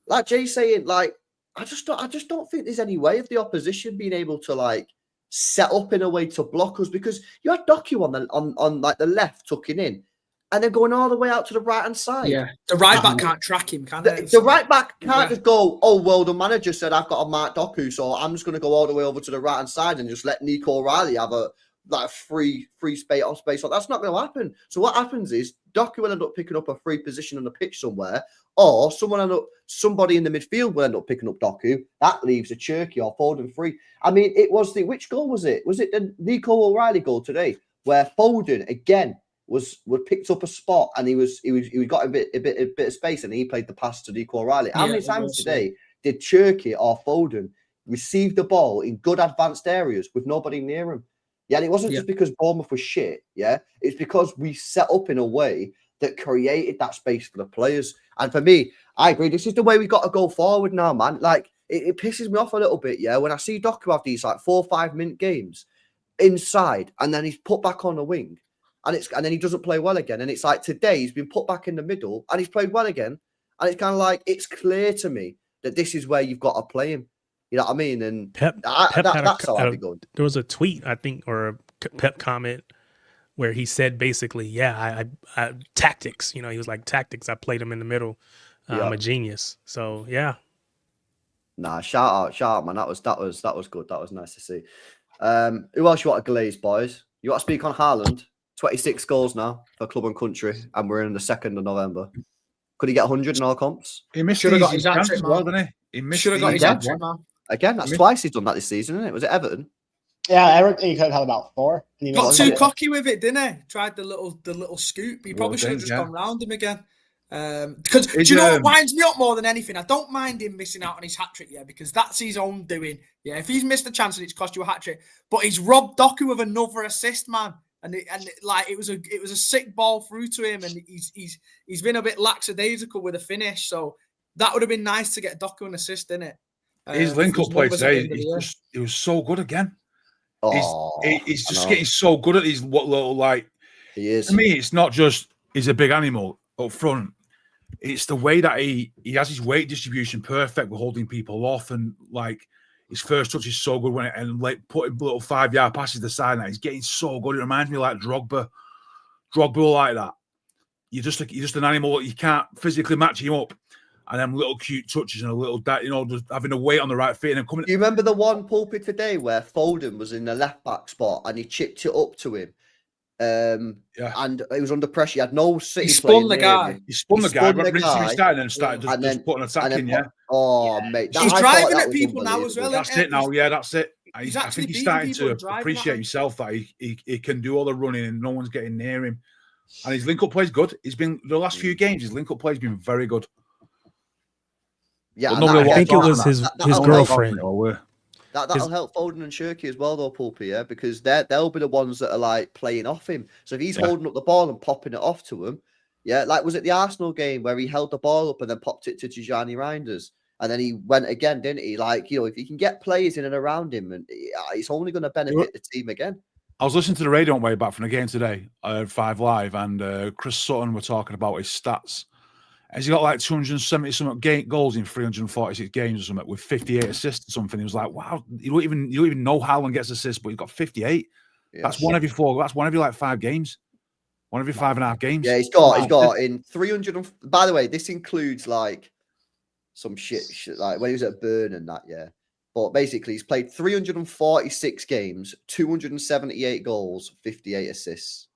like Jay's saying, like I just don't think there's any way of the opposition being able to like set up in a way to block us, because you had Doku on like the left tucking in, and then going all the way out to the right hand side. Yeah, the right back can't track him, can they? The right back can't just go, the manager said I've got to mark Doku, so I'm just going to go all the way over to the right hand side and just let Nico O'Reilly have a free space off space. So that's not going to happen. So what happens is Doku will end up picking up a free position on the pitch somewhere, or somebody in the midfield will end up picking up Doku. That leaves a Cherki or Foden free. I mean, which goal was it? Was it the Nico O'Reilly goal today, where Foden again was picked up a spot and he got a bit of space and he played the pass to Nico O'Reilly. How many times today did Cherki or Foden receive the ball in good advanced areas with nobody near him? Yeah, and it wasn't just because Bournemouth was shit. Yeah, it's because we set up in a way that created that space for the players. And for me, I agree. This is the way we got to go forward now, man. Like it pisses me off a little bit. Yeah, when I see Doku have these like 4 or 5 minute games inside, and then he's put back on the wing, and then he doesn't play well again. And it's like today he's been put back in the middle, and he's played well again. And it's kind of like it's clear to me that this is where you've got to play him. You know what I mean? And Pep that's how I'd be going. There was a tweet, I think, or a Pep comment where he said basically, yeah, I tactics. You know, he was like tactics. I played him in the middle. I'm a genius. So yeah. Nah, shout out, man. That was good. That was nice to see. Who else you want to glaze, boys? You want to speak on Haaland? 26 goals now for club and country, and we're in the 2nd of November. Could he get 100 in all comps? He missed Should have got his his chance hat-trick, as well, man. didn't he? He missed Should have got his hat-trick, man. Again, that's twice he's done that this season, isn't it? Was it Everton? Yeah, Everton, he could have had about 4. And he Got missed too it. cocky with it, didn't he? Tried the little scoop. He probably should have just gone round him again. Because do you know what winds me up more than anything? I don't mind him missing out on his hat trick, because that's his own doing. Yeah, if he's missed a chance and it's cost you a hat trick, but he's robbed Doku of another assist, man. And it was a sick ball through to him, and he's been a bit lackadaisical with a finish. So that would have been nice to get Doku an assist, didn't it? His link-up play today, he was so good again. He's just getting so good at these little, like, he is. To me, it's not just he's a big animal up front. It's the way that he has his weight distribution perfect with holding people off, and like his first touch is so good when and like putting little 5-yard passes to the side. Now he's getting so good. It reminds me of like Drogba like that. You're just an animal. You can't physically match him up. And them little cute touches and a little just having a weight on the right feet and then coming. Do you remember the one pulpit today where Foden was in the left back spot and he chipped it up to him? And he was under pressure. He had no City. He spun the guy. He spun the guy. Started just putting an attack in. Mate, he's driving at people now as well. That's it now. Yeah, that's it. I think he's starting to appreciate himself that he can do all the running and no one's getting near him. And his link-up play's good. He's been the last few games. His link-up play's been very good. Yeah, I think it was his girlfriend. That'll help Foden and Cherki as well, though, Pulpy, yeah, because they'll be the ones that are like playing off him. So if he's holding up the ball and popping it off to him, like was it the Arsenal game where he held the ball up and then popped it to Tijani Reinders, and then he went again, didn't he? Like, if he can get players in and around him, and it's only going to benefit the team again. I was listening to the radio on way back from the game today, 5 Live, and Chris Sutton were talking about his stats. Has he got like 270 something goals in 346 games or something with 58 assists or something? He was like, wow, you don't even know Haaland gets assists, but he's got 58. Yes. That's one every 4. That's one every like 5 games. One every 5.5 games. Yeah, he's got in 300. By the way, this includes like some shit like when he was at Burn and that, yeah. But basically, he's played 346 games, 278 goals, 58 assists.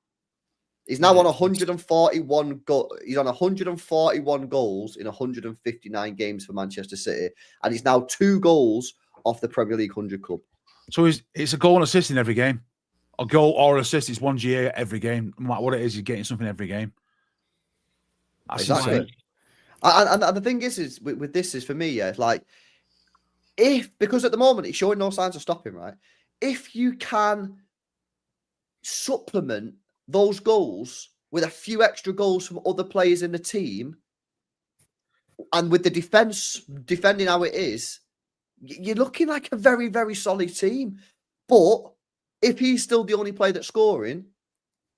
He's now on 141 He's on 141 goals in 159 games for Manchester City, and he's now 2 goals off the Premier League 100 club. So it's a goal and assist in every game. A goal or assist is 1 GA every game. No matter what it is, he's getting something every game. That's exactly. And the thing is with this is for me, it's like because at the moment he's showing no signs of stopping, right? If you can supplement those goals with a few extra goals from other players in the team, and with the defending how it is, you're looking like a very, very solid team. But if he's still the only player that's scoring,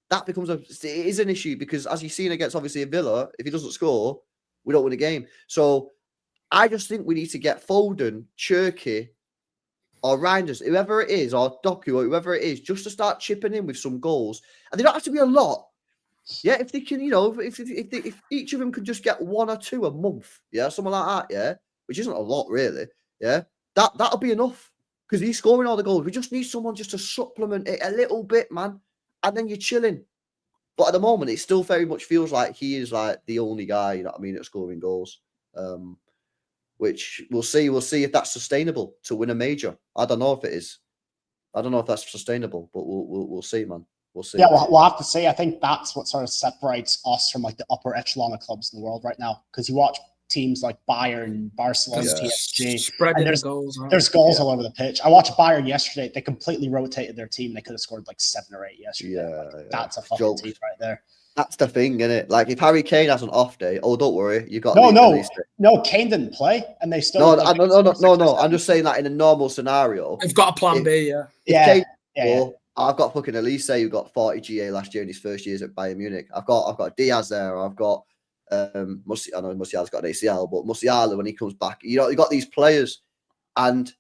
that becomes it is an issue, because as you've seen against obviously a Villa, if he doesn't score, we don't win a game. So I just think we need to get Foden, Cherki, or Reinders, whoever it is, or Doku, or whoever it is, just to start chipping in with some goals. And they don't have to be a lot. Yeah, if they can, if each of them could just get 1 or 2 a month, yeah, something like that, yeah, which isn't a lot really, yeah, that'll be enough, because he's scoring all the goals. We just need someone just to supplement it a little bit, man, and then you're chilling. But at the moment, it still very much feels like he is like the only guy, you know what I mean, at scoring goals. Which we'll see. We'll see if that's sustainable to win a major. I don't know if it is. I don't know if that's sustainable, but we'll see, man. We'll see. Yeah, we'll have to see. I think that's what sort of separates us from like the upper echelon of clubs in the world right now. Because you watch teams like Bayern, Barcelona, Yeah. PSG, Spreading and the goals. Aren't there's goals all over the pitch. I watched Bayern yesterday. They completely rotated their team. They could have scored like 7 or 8 yesterday. Yeah, That's a fucking team right there. That's the thing, isn't it? Like if Harry Kane has an off day, oh, don't worry, you got No, Kane didn't play, and they still no. I'm just saying that in a normal scenario, They've got a plan B. Yeah. If Kane, I've got fucking Elise who got 40 GA last year in his first years at Bayern Munich. I've got Diaz there. I've got I know Musiala's got an ACL, but Musiala when he comes back, you got these players, and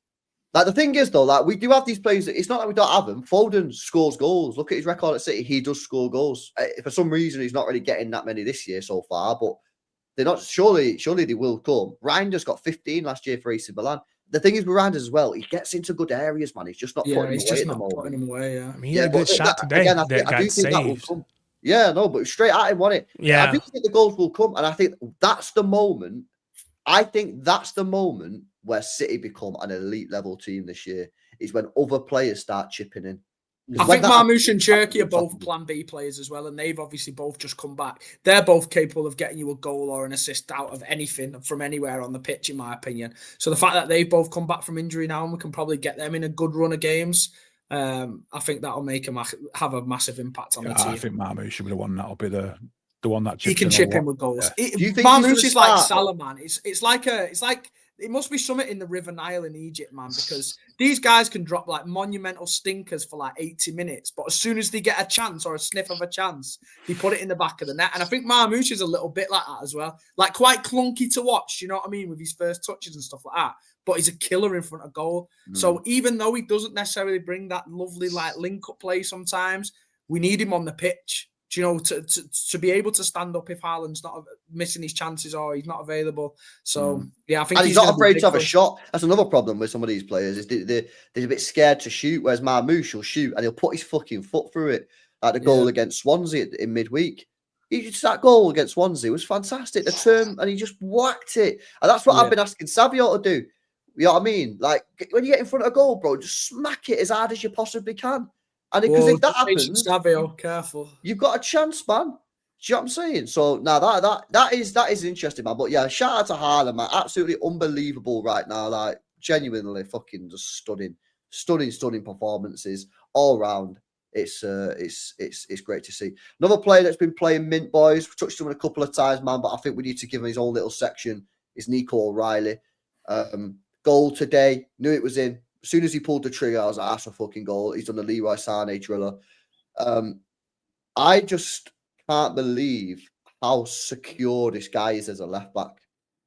like the thing is though, like we do have these players. It's not that we don't have them. Foden scores goals. Look at his record at City; he does score goals. For some reason, he's not really getting that many this year so far, but they're not. Surely they will come. Reinders got 15 last year for AC Milan. The thing is with Reinders as well, he gets into good areas, man. He's just not putting them away putting him away. Yeah, I mean, he had a good shot today. Again, that got saved. Yeah, no, but straight at him, wasn't it? Yeah, I do think the goals will come, and I think that's the moment. I think that's the moment where City become an elite level team this year. Is when other players start chipping in. I think Marmoush and Cherki are both Plan B players as well, and they've obviously both just come back. They're both capable of getting you a goal or an assist out of anything from anywhere on the pitch, in my opinion. So the fact that they've both come back from injury now and we can probably get them in a good run of games, I think that'll make him have a massissive impact on the team. I think Marmoush should be the one that'll be the one that he can chip in with goals. Yeah. Marmoush is like Salah, man. It's like it must be something in the River Nile in Egypt, man, because these guys can drop like monumental stinkers for like 80 minutes, but as soon as they get a chance or a sniff of a chance, they put it in the back of the net. And I think Marmoush is a little bit like that as well, like quite clunky to watch, you know what I mean, with his first touches and stuff like that. But he's a killer in front of goal. So even though he doesn't necessarily bring that lovely like link-up play sometimes, we need him on the pitch. You know, to be able to stand up if Haaland's not missing his chances or he's not available. So yeah, I think he's not afraid to have a shot. That's another problem with some of these players is they're a bit scared to shoot. Whereas Marmoush will shoot and he'll put his fucking foot through it. Like the goal against Swansea in midweek. That goal against Swansea was fantastic. The turn and he just whacked it. And that's what I've been asking Savio to do. You know what I mean? Like when you get in front of a goal, bro, just smack it as hard as you possibly can. And because if that happens, Savio, careful. You've got a chance, man. Do you know what I'm saying? So now that is interesting, man. But yeah, shout out to Haaland, man. Absolutely unbelievable right now. Like genuinely fucking just stunning performances all round. It's great to see. Another player that's been playing mint, boys. We've touched on him a couple of times, man. But I think we need to give him his own little section. Is Nico O'Reilly. Goal today. Knew it was in. As soon as he pulled the trigger, I was like, that's a fucking goal. He's done the Leroy Sané driller. I just can't believe how secure this guy is as a left back.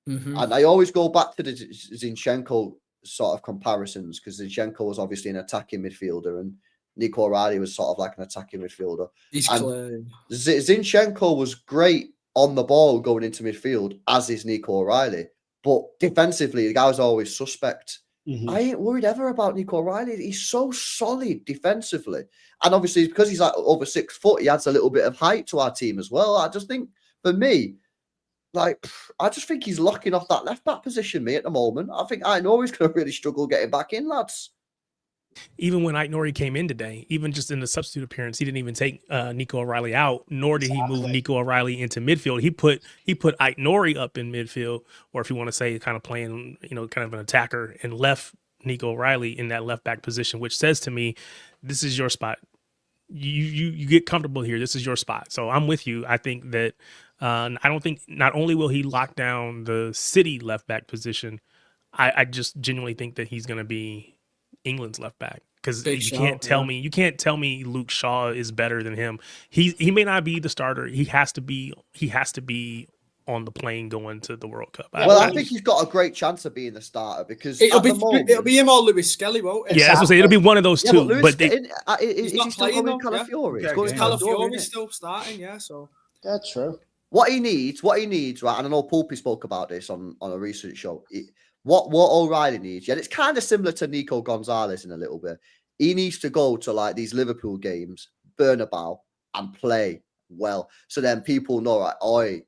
And I always go back to the Zinchenko sort of comparisons because Zinchenko was obviously an attacking midfielder and Nico O'Reilly was sort of like an attacking midfielder. He's clear. Zinchenko was great on the ball going into midfield, as is Nico O'Reilly. But defensively, the guy was always suspect. I ain't worried ever about Nico O'Reilly. He's so solid defensively. And obviously, because he's like over 6 foot, he adds a little bit of height to our team as well. I just think, for me, like, I just think he's locking off that left-back position, me, at the moment. I think I know he's going to really struggle getting back in, lads. Even when Aït-Nouri came in today, even just in the substitute appearance, he didn't even take Nico O'Reilly out, nor did he move Nico O'Reilly into midfield. He put Aït-Nouri up in midfield, or if you want to say kind of playing, kind of an attacker, and left Nico O'Reilly in that left back position, which says to me, this is your spot. You get comfortable here. This is your spot. So I'm with you. I think that I don't think not only will he lock down the City left back position, I just genuinely think that he's going to be England's left back, because you can't tell me Luke Shaw is better than him. He may not be the starter. He has to be on the plane going to the World Cup. I think he's got a great chance of being the starter because it'll be him or Lewis Skelly, won't it? Yeah, that's what I'm saying. It'll be one of those two. But he's not playing though. Calafiori. Calafiori's still starting. Yeah, so that's true. What he needs, right? And I know Poulpy spoke about this on a recent show. What O'Reilly needs, it's kind of similar to Nico Gonzalez in a little bit. He needs to go to like these Liverpool games, Bernabeu, and play well. So then people know, right,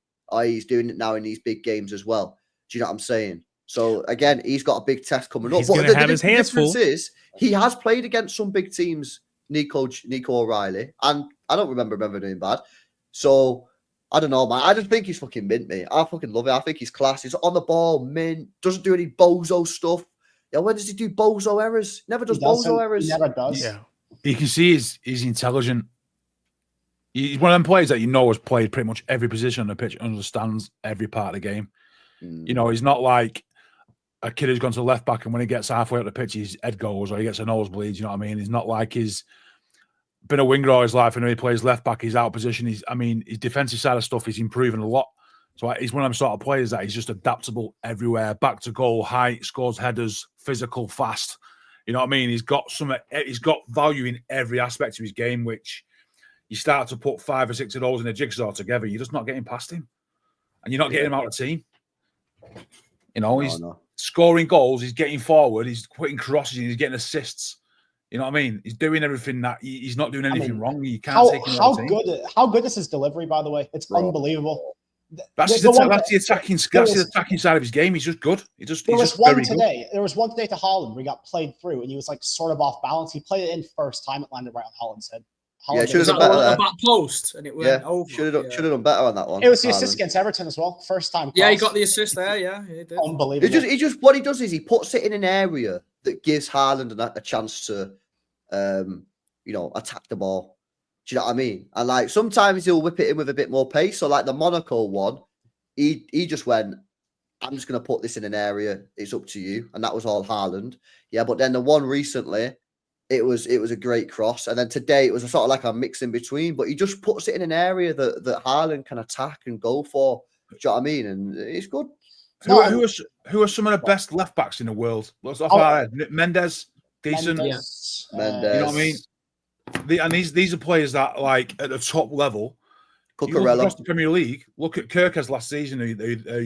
he's doing it now in these big games as well. Do you know what I'm saying? So again, he's got a big test coming up. He's going to have his hands full. Is he has played against some big teams Nico O'Reilly, and I don't remember doing bad. So I don't know, man. I just think he's fucking mint, mate. I fucking love it. I think he's class. He's on the ball, mint. Doesn't do any bozo stuff. Yeah, when does he do bozo errors? Never does bozo errors. He never does. Yeah. You can see he's intelligent. He's one of them players that has played pretty much every position on the pitch, understands every part of the game. You know, he's not like a kid who's gone to left back and when he gets halfway up the pitch, his head goes or he gets a nosebleed. You know what I mean? He's not like he's been a winger all his life and when he plays left back, he's out of position. His defensive side of stuff is improving a lot. So he's one of them sort of players that he's just adaptable everywhere, back to goal, height, scores headers, physical, fast. You know what I mean? He's got value in every aspect of his game, which you start to put 5 or 6 of those in a jigsaw together, you're just not getting past him. And you're not getting him out of the team. You know, he's scoring goals, he's getting forward, he's putting crosses, he's getting assists. You know what I mean? He's doing everything that he's not doing anything wrong. You can't take him out of the team. How good is his delivery, by the way? It's unbelievable. That's the attacking side of his game. He's just good. There was one today to Haaland where he got played through and he was like sort of off balance. He played it in first time, it landed right on Haaland's head. Yeah, should have done better there. Back post and it went over. Should have done better on that one. It was the assist against Everton as well. First time. Yeah, he got the assist there. Yeah, he did. Unbelievable. He just what he does is he puts it in an area that gives Haaland a chance to, attack the ball. Do you know what I mean? And like sometimes he'll whip it in with a bit more pace. So like the Monaco one, he just went, I'm just going to put this in an area. It's up to you, and that was all Haaland. Yeah, but then the one recently. It was a great cross, and then today it was a sort of like a mix in between. But he just puts it in an area that Haaland can attack and go for. Do you know what I mean? And it's good. Who are some of the best left backs in the world? What's off our head? Mendes, decent. Mendes. You know what I mean? And these are players that like at the top level. You look across the Premier League. Look at Cherki last season, who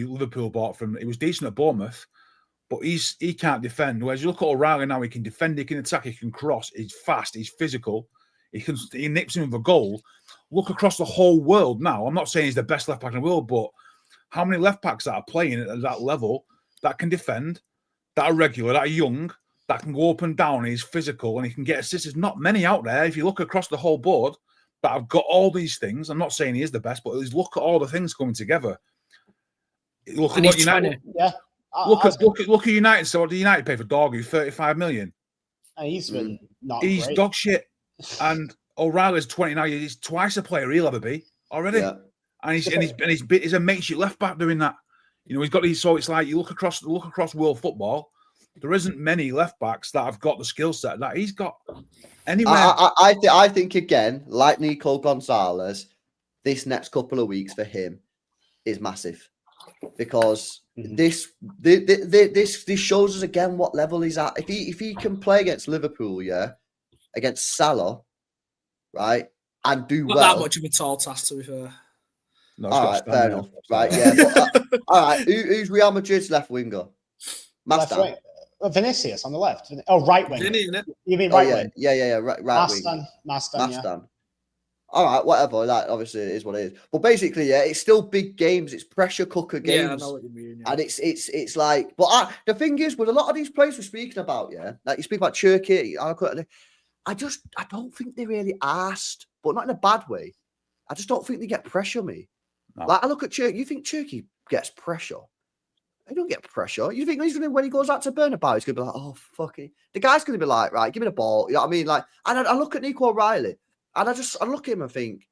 Liverpool bought from. He was decent at Bournemouth. But he can't defend. Whereas you look at O'Reilly now, he can defend, he can attack, he can cross, he's fast, he's physical, he nips him with a goal. Look across the whole world now. I'm not saying he's the best left back in the world, but how many left backs that are playing at that level that can defend, that are regular, that are young, that can go up and down, he's physical, and he can get assists? There's not many out there. If you look across the whole board that have got all these things, I'm not saying he is the best, but look at all the things coming together. Look at what United. Yeah. Look at United. So what did United pay for Dorgu? 35 million. And he's been He's great. dog shit. And O'Reilly's 29. He's twice the player he'll ever be already. Yeah. And he's a makeshift left back doing that. You know, he's got these. So it's like you look across world football. There isn't many left backs that have got the skill set that he's got. Anyway, I think again, like Nico Gonzalez, this next couple of weeks for him is massive. Because this shows us again what level he's at. If he can play against Liverpool, against Salah, right, and do not well. That much of a tall task, to be fair. No, all right, fair enough. Right, yeah. But, all right, who's Real Madrid's left winger? Right. Vinicius on the left. Oh, right wing. You mean right wing? Yeah. Right wing. Mastan. Yeah. All right, whatever. That obviously is what it is. But basically, it's still big games. It's pressure cooker games. Yeah, I know what you mean. Yeah. And it's like, but the thing is, with a lot of these players we're speaking about, like you speak about Cherki, I don't think they really asked, but not in a bad way. I just don't think they get pressure me. No. Like I look at Cherki, you think Cherki gets pressure? They don't get pressure. You think he's gonna, when he goes out to Bernabeu, he's gonna be like, oh fuck it. The guy's gonna be like, right, give me the ball. You know what I mean? Like, and I look at Nico O'Reilly. And I look at him and think,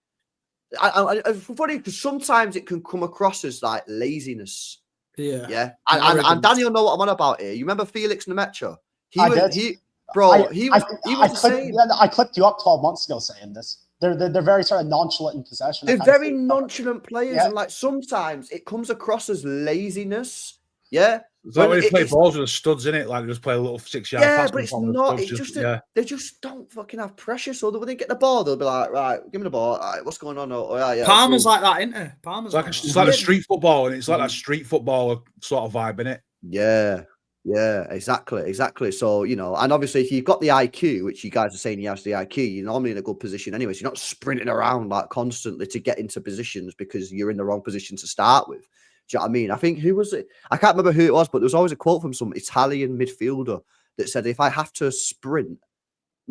it's funny because sometimes it can come across as like laziness. Yeah. And Daniel know what I'm on about here. You remember Felix Nemecha? He was the same. I clipped you up 12 months ago saying this. They're very sort of nonchalant in possession. They're very nonchalant players, and like sometimes it comes across as laziness. Yeah. Is that when they play balls with the studs in it? Like they just play a little 6-yard pass. Yeah, but it's not. It's just they just don't fucking have pressure. So that when they get the ball, they'll be like, right, give me the ball. All right, what's going on? Palmer's like that, isn't it? Palmer's it's like a street football, and it's like that street football sort of vibe in it. Yeah, exactly. So, you know, and obviously if you've got the IQ, which you guys are saying he has the IQ, you're normally in a good position anyway. So you're not sprinting around like constantly to get into positions because you're in the wrong position to start with. Do you know what I mean? I think, who was it? I can't remember who it was, but there was always a quote from some Italian midfielder that said, if I have to sprint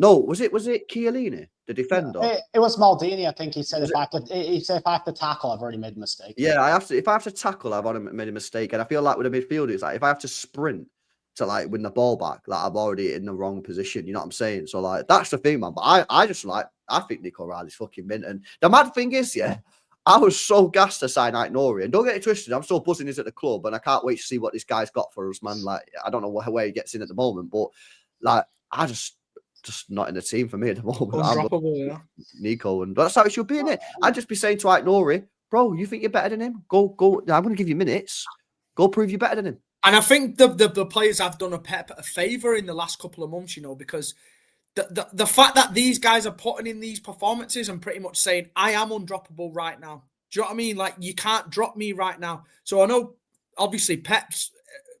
No, was it Chiellini, the defender? It was Maldini. I think he said if I have to tackle, I've already made a mistake. Yeah, if I have to tackle, I've already made a mistake. And I feel like with a midfielder, it's like if I have to sprint to like win the ball back, like I'm already in the wrong position. You know what I'm saying? So like that's the thing, man. But I just like I think Nico O'Reilly's fucking mint. And the mad thing is, yeah, I was so gassed to sign Nori. And don't get it twisted, I'm still buzzing he's at the club, and I can't wait to see what this guy's got for us, man. Like I don't know where he gets in at the moment, but like I just not in the team for me at the moment. Undroppable, yeah. Nico, and that's how it should be, innit? I'd just be saying to Nori, bro, you think you're better than him? Go. I'm going to give you minutes. Go prove you're better than him. And I think the players have done a Pep a favour in the last couple of months, you know, because the fact that these guys are putting in these performances and pretty much saying, I am undroppable right now. Do you know what I mean? Like, you can't drop me right now. So I know, obviously, Pep's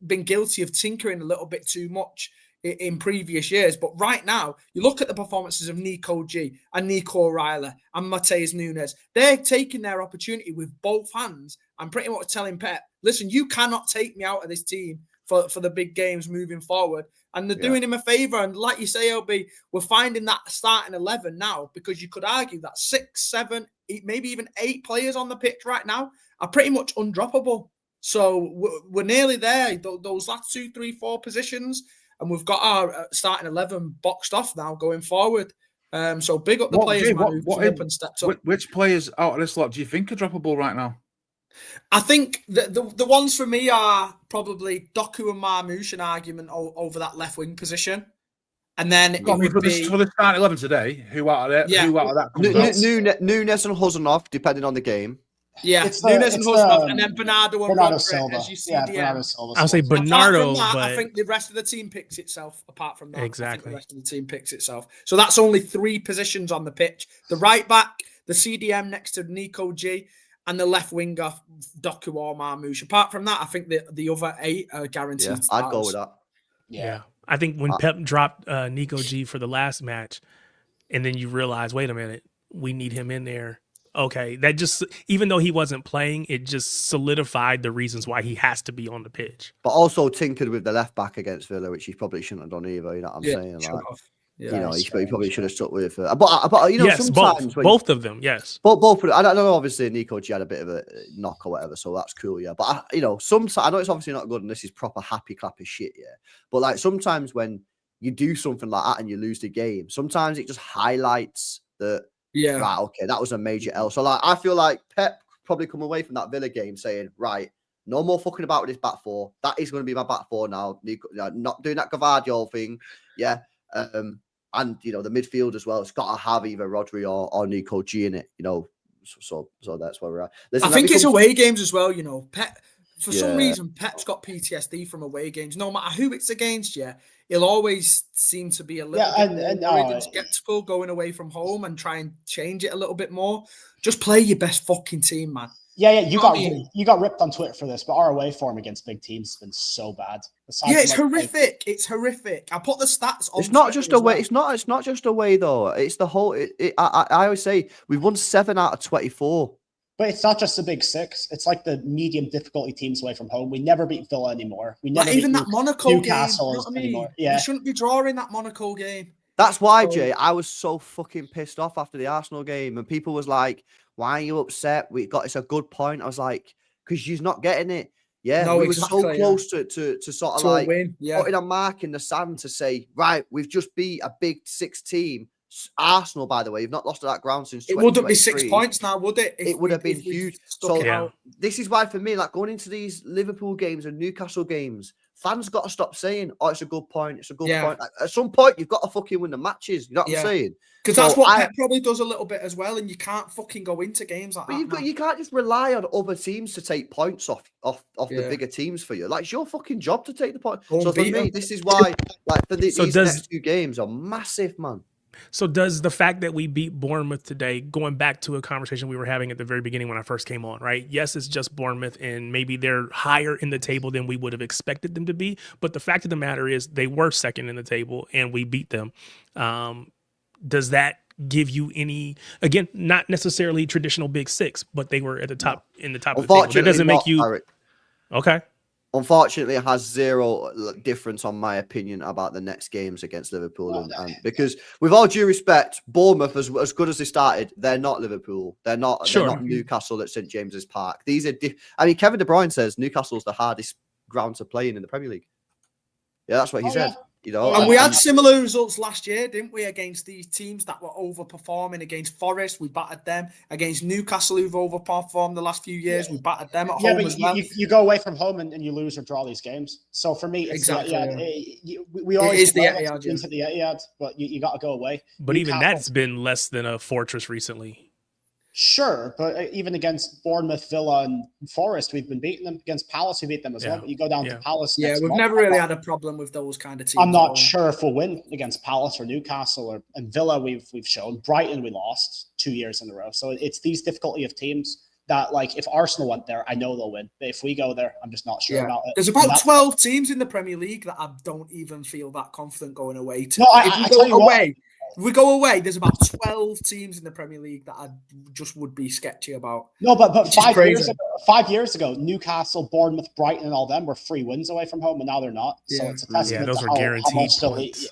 been guilty of tinkering a little bit too much in previous years. But right now, you look at the performances of Nico G and Nico O'Reilly and Matheus Nunes. They're taking their opportunity with both hands and pretty much telling Pep, listen, you cannot take me out of this team for the big games moving forward. And they're doing him a favour. And like you say, LB, we're finding that starting 11 now, because you could argue that 6, 7, 8, maybe even 8 players on the pitch right now are pretty much undroppable. So we're nearly there. Those last 2, 3, 4 positions. And we've got our starting 11 boxed off now going forward. So big up the players, man, who've up and stepped up. Which players out of this lot do you think are droppable right now? I think the ones for me are probably Doku and Marmoush, an argument over that left wing position. And then it would be... For the starting 11 today, who out of that? Yeah. Who out of that comes out? Nunes and Huzanov, depending on the game. Yeah, Nunes and Huzanov, and then Bernardo and Rodri Silva. as you see. Yeah, Bernardo Silva. I'll say Bernardo, that, but I think the rest of the team picks itself. Apart from that, exactly, I think the rest of the team picks itself. So that's only 3 positions on the pitch: the right back, the CDM next to Nico G, and the left winger Doku or Marmoush. Apart from that, I think the other 8 are guaranteed. Yeah, I'd go with that. Yeah. I think when Pep dropped Nico G for the last match, and then you realize, wait a minute, we need him in there. Okay, that just, even though he wasn't playing, it just solidified the reasons why he has to be on the pitch. But also tinkered with the left back against Villa, which he probably shouldn't have done either. You know what I'm saying? Like, yeah, you know, he probably should have stuck with. But you know, yes, sometimes both of them, yes. Both. I don't know. Obviously, Nico G had a bit of a knock or whatever, so that's cool. Yeah, but you know, sometimes I know it's obviously not good, and this is proper happy clappy shit. Yeah, but like sometimes when you do something like that and you lose the game, sometimes it just highlights that. Yeah. Right. Okay. That was a major L. So like, I feel like Pep probably come away from that Villa game saying, right, no more fucking about with this back 4. That is going to be my back 4 now. Not doing that Gavadio thing. Yeah. And you know, the midfield as well. It's got to have either Rodri or Nico G in it. You know, so that's where we're at. Listen, I think it's away games as well. You know, Pep. For some reason, Pep's got PTSD from away games. No matter who it's against, he'll always seem to be a little bit skeptical going away from home and try and change it a little bit more. Just play your best fucking team, man. Yeah. You got ripped on Twitter for this, but our away form against big teams has been so bad. It's horrific. It's horrific. I put the stats on. It's not just away. Well. It's not just away though. It's the whole. I always say we've won 7 out of 24. But it's not just the big 6. It's like the medium difficulty teams away from home. We never beat Villa anymore. We never even that Monaco Newcastle game. You know what I mean? Anymore. Yeah. We shouldn't be drawing that Monaco game. That's why, Jay, I was so fucking pissed off after the Arsenal game. And people was like, why are you upset? It's a good point. I was like, because you're not getting it. Yeah, no, we were so close to sort of like win. Putting a mark in the sand to say, right, we've just beat a big 6 team. Arsenal, by the way, you've not lost to that ground since. It wouldn't be 6 points now, would it? It would have been huge. So this is why, for me, like going into these Liverpool games and Newcastle games, fans got to stop saying, "Oh, it's a good point. It's a good point." Like, at some point, you've got to fucking win the matches. You know what I'm saying? Because that's what Pep probably does a little bit as well, and you can't fucking go into games like that. You can't just rely on other teams to take points off the bigger teams for you. Like, it's your fucking job to take the point. So for me, this is why, like, for these next 2 games are massive, man. So does the fact that we beat Bournemouth today, going back to a conversation we were having at the very beginning when I first came on, right? Yes, it's just Bournemouth, and maybe they're higher in the table than we would have expected them to be. But the fact of the matter is they were second in the table, and we beat them. Does that give you any, again, not necessarily traditional big 6, but they were at the top in the top of the table. That doesn't make you... Eric. Okay. unfortunately, it has zero difference on my opinion about the next games against Liverpool. And because, with all due respect, Bournemouth, as good as they started, they're not Liverpool. They're not Newcastle at St James's Park. These are, I mean, Kevin De Bruyne says Newcastle's the hardest ground to play in the Premier League. Yeah, that's what he said. Yeah. You know, And we had similar results last year, didn't we, against these teams that were overperforming? Against Forest, we battered them. Against Newcastle, who've overperformed the last few years, we battered them at home as well. You go away from home and you lose or draw these games. So for me, it's we always the Etihad, into the Etihad, but you got to go away. But even that's been less than a fortress recently. Sure, but even against Bournemouth, Villa, and Forest, we've been beating them. Against Palace, we beat them as well. But you go down to Palace. We've never really had a problem with those kind of teams. I'm not sure if we'll win against Palace or Newcastle and Villa. We've shown Brighton we lost 2 years in a row. So it's these difficulty of teams that, like, if Arsenal went there, I know they'll win. But if we go there, I'm just not sure about it. There's about 12 teams in the Premier League that I don't even feel that confident going away to. No, If we go away, there's about 12 teams in the Premier League that I just would be sketchy about. No, but 5 years ago, Newcastle, Bournemouth, Brighton, and all them were 3 wins away from home, and now they're not. So it's a testament those to were guaranteed points.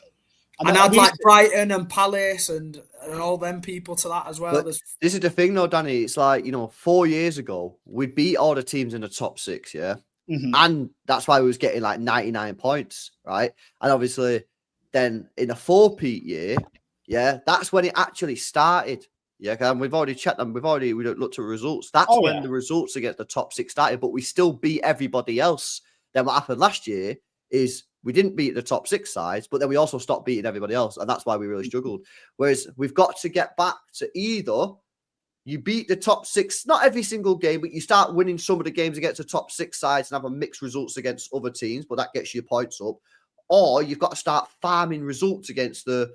And I'd like Brighton and Palace and all them people to that as well. But this is the thing, though, Danny. It's like, 4 years ago, we beat all the teams in the top 6, yeah? Mm-hmm. And that's why we was getting like 99 points, right? And obviously, then in a 4-peat year, yeah, that's when it actually started. Yeah, and we've already checked them. We looked at results. That's when the results against the top 6 started, but we still beat everybody else. Then what happened last year is we didn't beat the top 6 sides, but then we also stopped beating everybody else, and that's why we really struggled. Whereas we've got to get back to either you beat the top 6, not every single game, but you start winning some of the games against the top 6 sides and have a mixed results against other teams, but that gets your points up. Or you've got to start farming results against the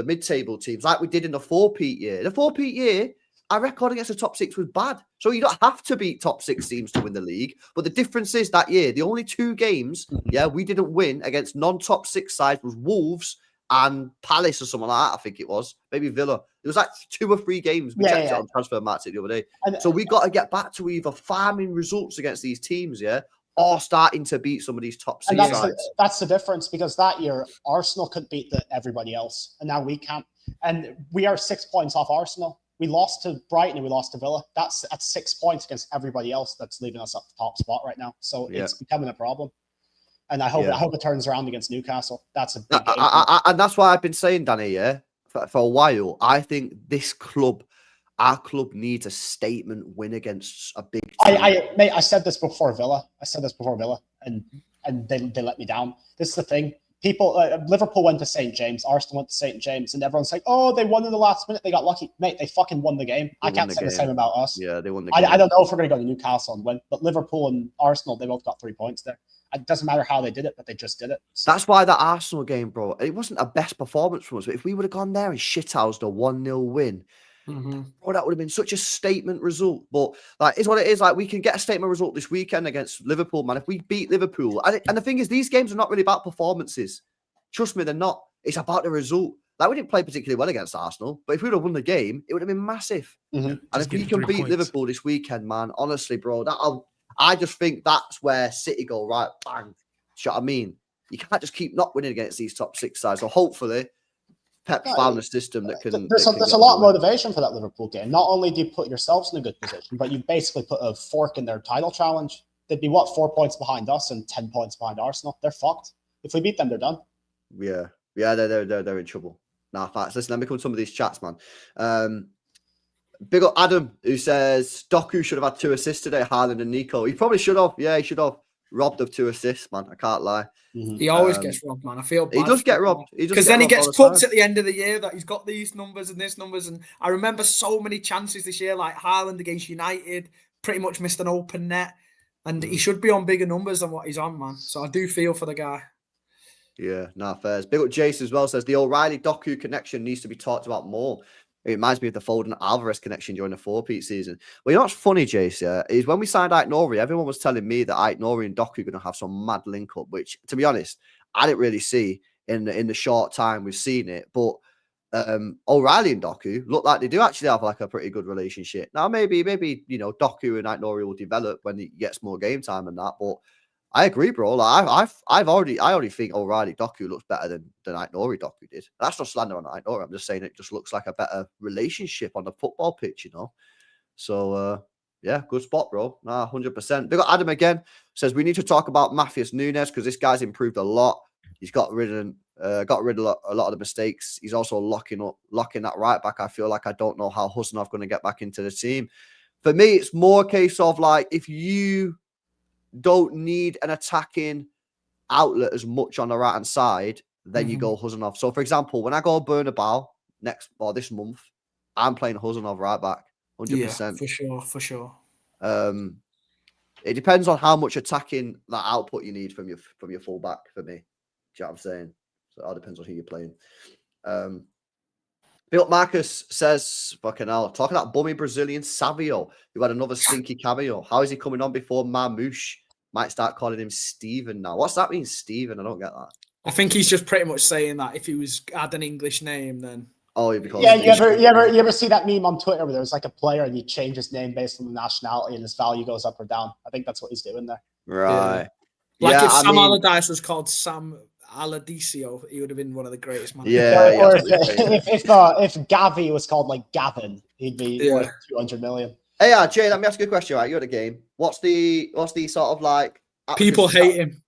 mid-table teams, like we did in the 4-peat year. The 4-peat year, our record against the top 6 was bad. So you don't have to beat top 6 teams to win the league. But the difference is that year, the only 2 games, we didn't win against non-top 6 sides was Wolves and Palace or something like that, I think it was. Maybe Villa. It was like 2 or 3 games. We checked it on Transfer Market the other day. So we got to get back to either farming results against these teams, or starting to beat some of these top 6 sides. That's the difference, because that year Arsenal could beat everybody else, and now we can't. And we are 6 points off Arsenal. We lost to Brighton and we lost to Villa. That's 6 points against everybody else that's leaving us at the top spot right now. So it's becoming a problem. And I hope it turns around against Newcastle. That's a big game. And that's why I've been saying, Danny, for a while, I think our club needs a statement win against a big team. I said this before Villa. And they let me down. This is the thing. People, Liverpool went to St. James, Arsenal went to St. James, and everyone's like, "Oh, they won in the last minute. They got lucky." Mate, they fucking won the game. I can't say the same about us. Yeah, they won the game. I don't know if we're going to go to Newcastle and win, but Liverpool and Arsenal, they both got 3 points there. It doesn't matter how they did it, but they just did it. So. That's why that Arsenal game, bro, it wasn't a best performance from us. But if we would have gone there and shithoused a 1-0 win, bro, that would have been such a statement result. But like, it's what it is. Like, we can get a statement result this weekend against Liverpool, man. If we beat Liverpool, and the thing is, these games are not really about performances. Trust me, they're not. It's about the result. Like, we didn't play particularly well against Arsenal, but if we would have won the game, it would have been massive. And if we can beat Liverpool this weekend, man, honestly, bro, I just think that's where City go, right, bang. You know what I mean? You can't just keep not winning against these top 6 sides. So hopefully, Pep found a system that can. There's a lot of motivation for that Liverpool game. Not only do you put yourselves in a good position, but you basically put a fork in their title challenge. They'd be 4 points behind us and 10 points behind Arsenal. They're fucked. If we beat them, they're done. Yeah, they're in trouble. Nah, facts. Listen, let me come to some of these chats, man. Big up Adam, who says Doku should have had 2 assists today, Haaland and Nico. He probably should have. Yeah, he should have. Robbed of 2 assists, man. I can't lie. He always gets robbed, man. I feel bad. He does get robbed. Because then he gets cooked at the end of the year that he's got these numbers and this numbers. And I remember so many chances this year, like Haaland against United, pretty much missed an open net. And he should be on bigger numbers than what he's on, man. So I do feel for the guy. Yeah, fair. Big up Jace as well, says the O'Reilly Doku connection needs to be talked about more. It reminds me of the Foden Alvarez connection during the 4-peat season. Well, you know what's funny, Jace, is when we signed Aït-Nouri, everyone was telling me that Aït-Nouri and Doku are going to have some mad link-up, which, to be honest, I didn't really see in the short time we've seen it. But O'Reilly and Doku look like they do actually have like a pretty good relationship. Now, maybe Doku and Aït-Nouri will develop when he gets more game time and that. But I agree, bro. Like I already think O'Reilly Doku looks better than Aït-Nouri Doku did. That's not slander on Aït-Nouri. I'm just saying it just looks like a better relationship on the football pitch, So yeah, good spot, bro. Nah, 100%. They got Adam again. Says we need to talk about Matheus Nunes because this guy's improved a lot. He's got rid of a lot of the mistakes. He's also locking that right back. I feel like I don't know how Husnov going to get back into the team. For me, it's more a case of like if you don't need an attacking outlet as much on the right hand side, then you go Husnov. So, for example, when I go Bernabeu this month, I'm playing Husnov right back, 100%. Yeah, for sure. It depends on how much attacking that output you need from your fullback. For me, do you know what I'm saying? So it all depends on who you're playing. Bill Marcus says, fucking hell, talking about bummy Brazilian Savio, who had another stinky cameo. How is he coming on before Marmouche? Might start calling him Steven now. What's that mean, Steven? I don't get that. I think he's just pretty much saying that if he had an English name, then. Oh, he'd be called. Yeah, you ever see that meme on Twitter where there's like a player and you change his name based on the nationality and his value goes up or down? I think that's what he's doing there. Right. Yeah. Like if Sam Allardyce was called Sam Allardycio, he would have been one of the greatest managers. Yeah. Or if Gavi was called like Gavin, he'd be worth 200 million. Hey, Jay, let me ask you a question. Right, you're at the game. What's the sort of like? People hate him,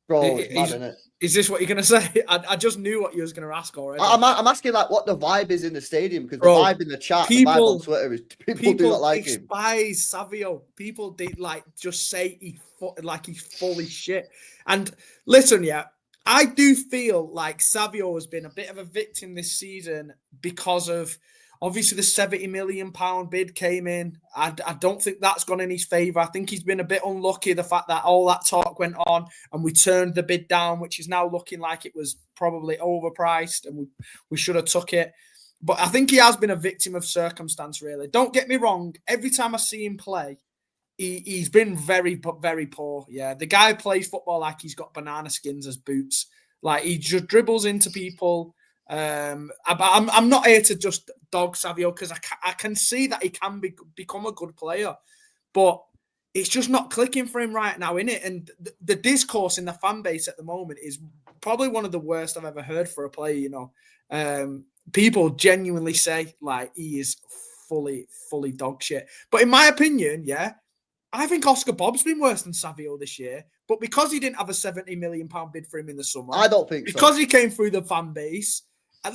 bro. It's mad, isn't it? Is this what you're gonna say? I just knew what you was gonna ask already. I'm asking like what the vibe is in the stadium because the vibe in the chat, the vibe on Twitter is people do not like him. Despise Savio. People did like just say he's fully shit. And listen, yeah, I do feel like Savio has been a bit of a victim this season because of obviously the £70 million bid came in. I don't think that's gone in his favour. I think he's been a bit unlucky, the fact that all that talk went on and we turned the bid down, which is now looking like it was probably overpriced and we should have took it. But I think he has been a victim of circumstance, really. Don't get me wrong. Every time I see him play, he's been very, very poor. Yeah, the guy plays football like he's got banana skins as boots. Like he just dribbles into people. I'm not here to just dog Savio because I can see that he can become a good player, but it's just not clicking for him right now, innit? And the discourse in the fan base at the moment is probably one of the worst I've ever heard for a player. People genuinely say like he is fully dog shit. But in my opinion, yeah, I think Oscar Bob's been worse than Savio this year. But because he didn't have a £70 million bid for him in the summer, I don't think because he came through the fan base.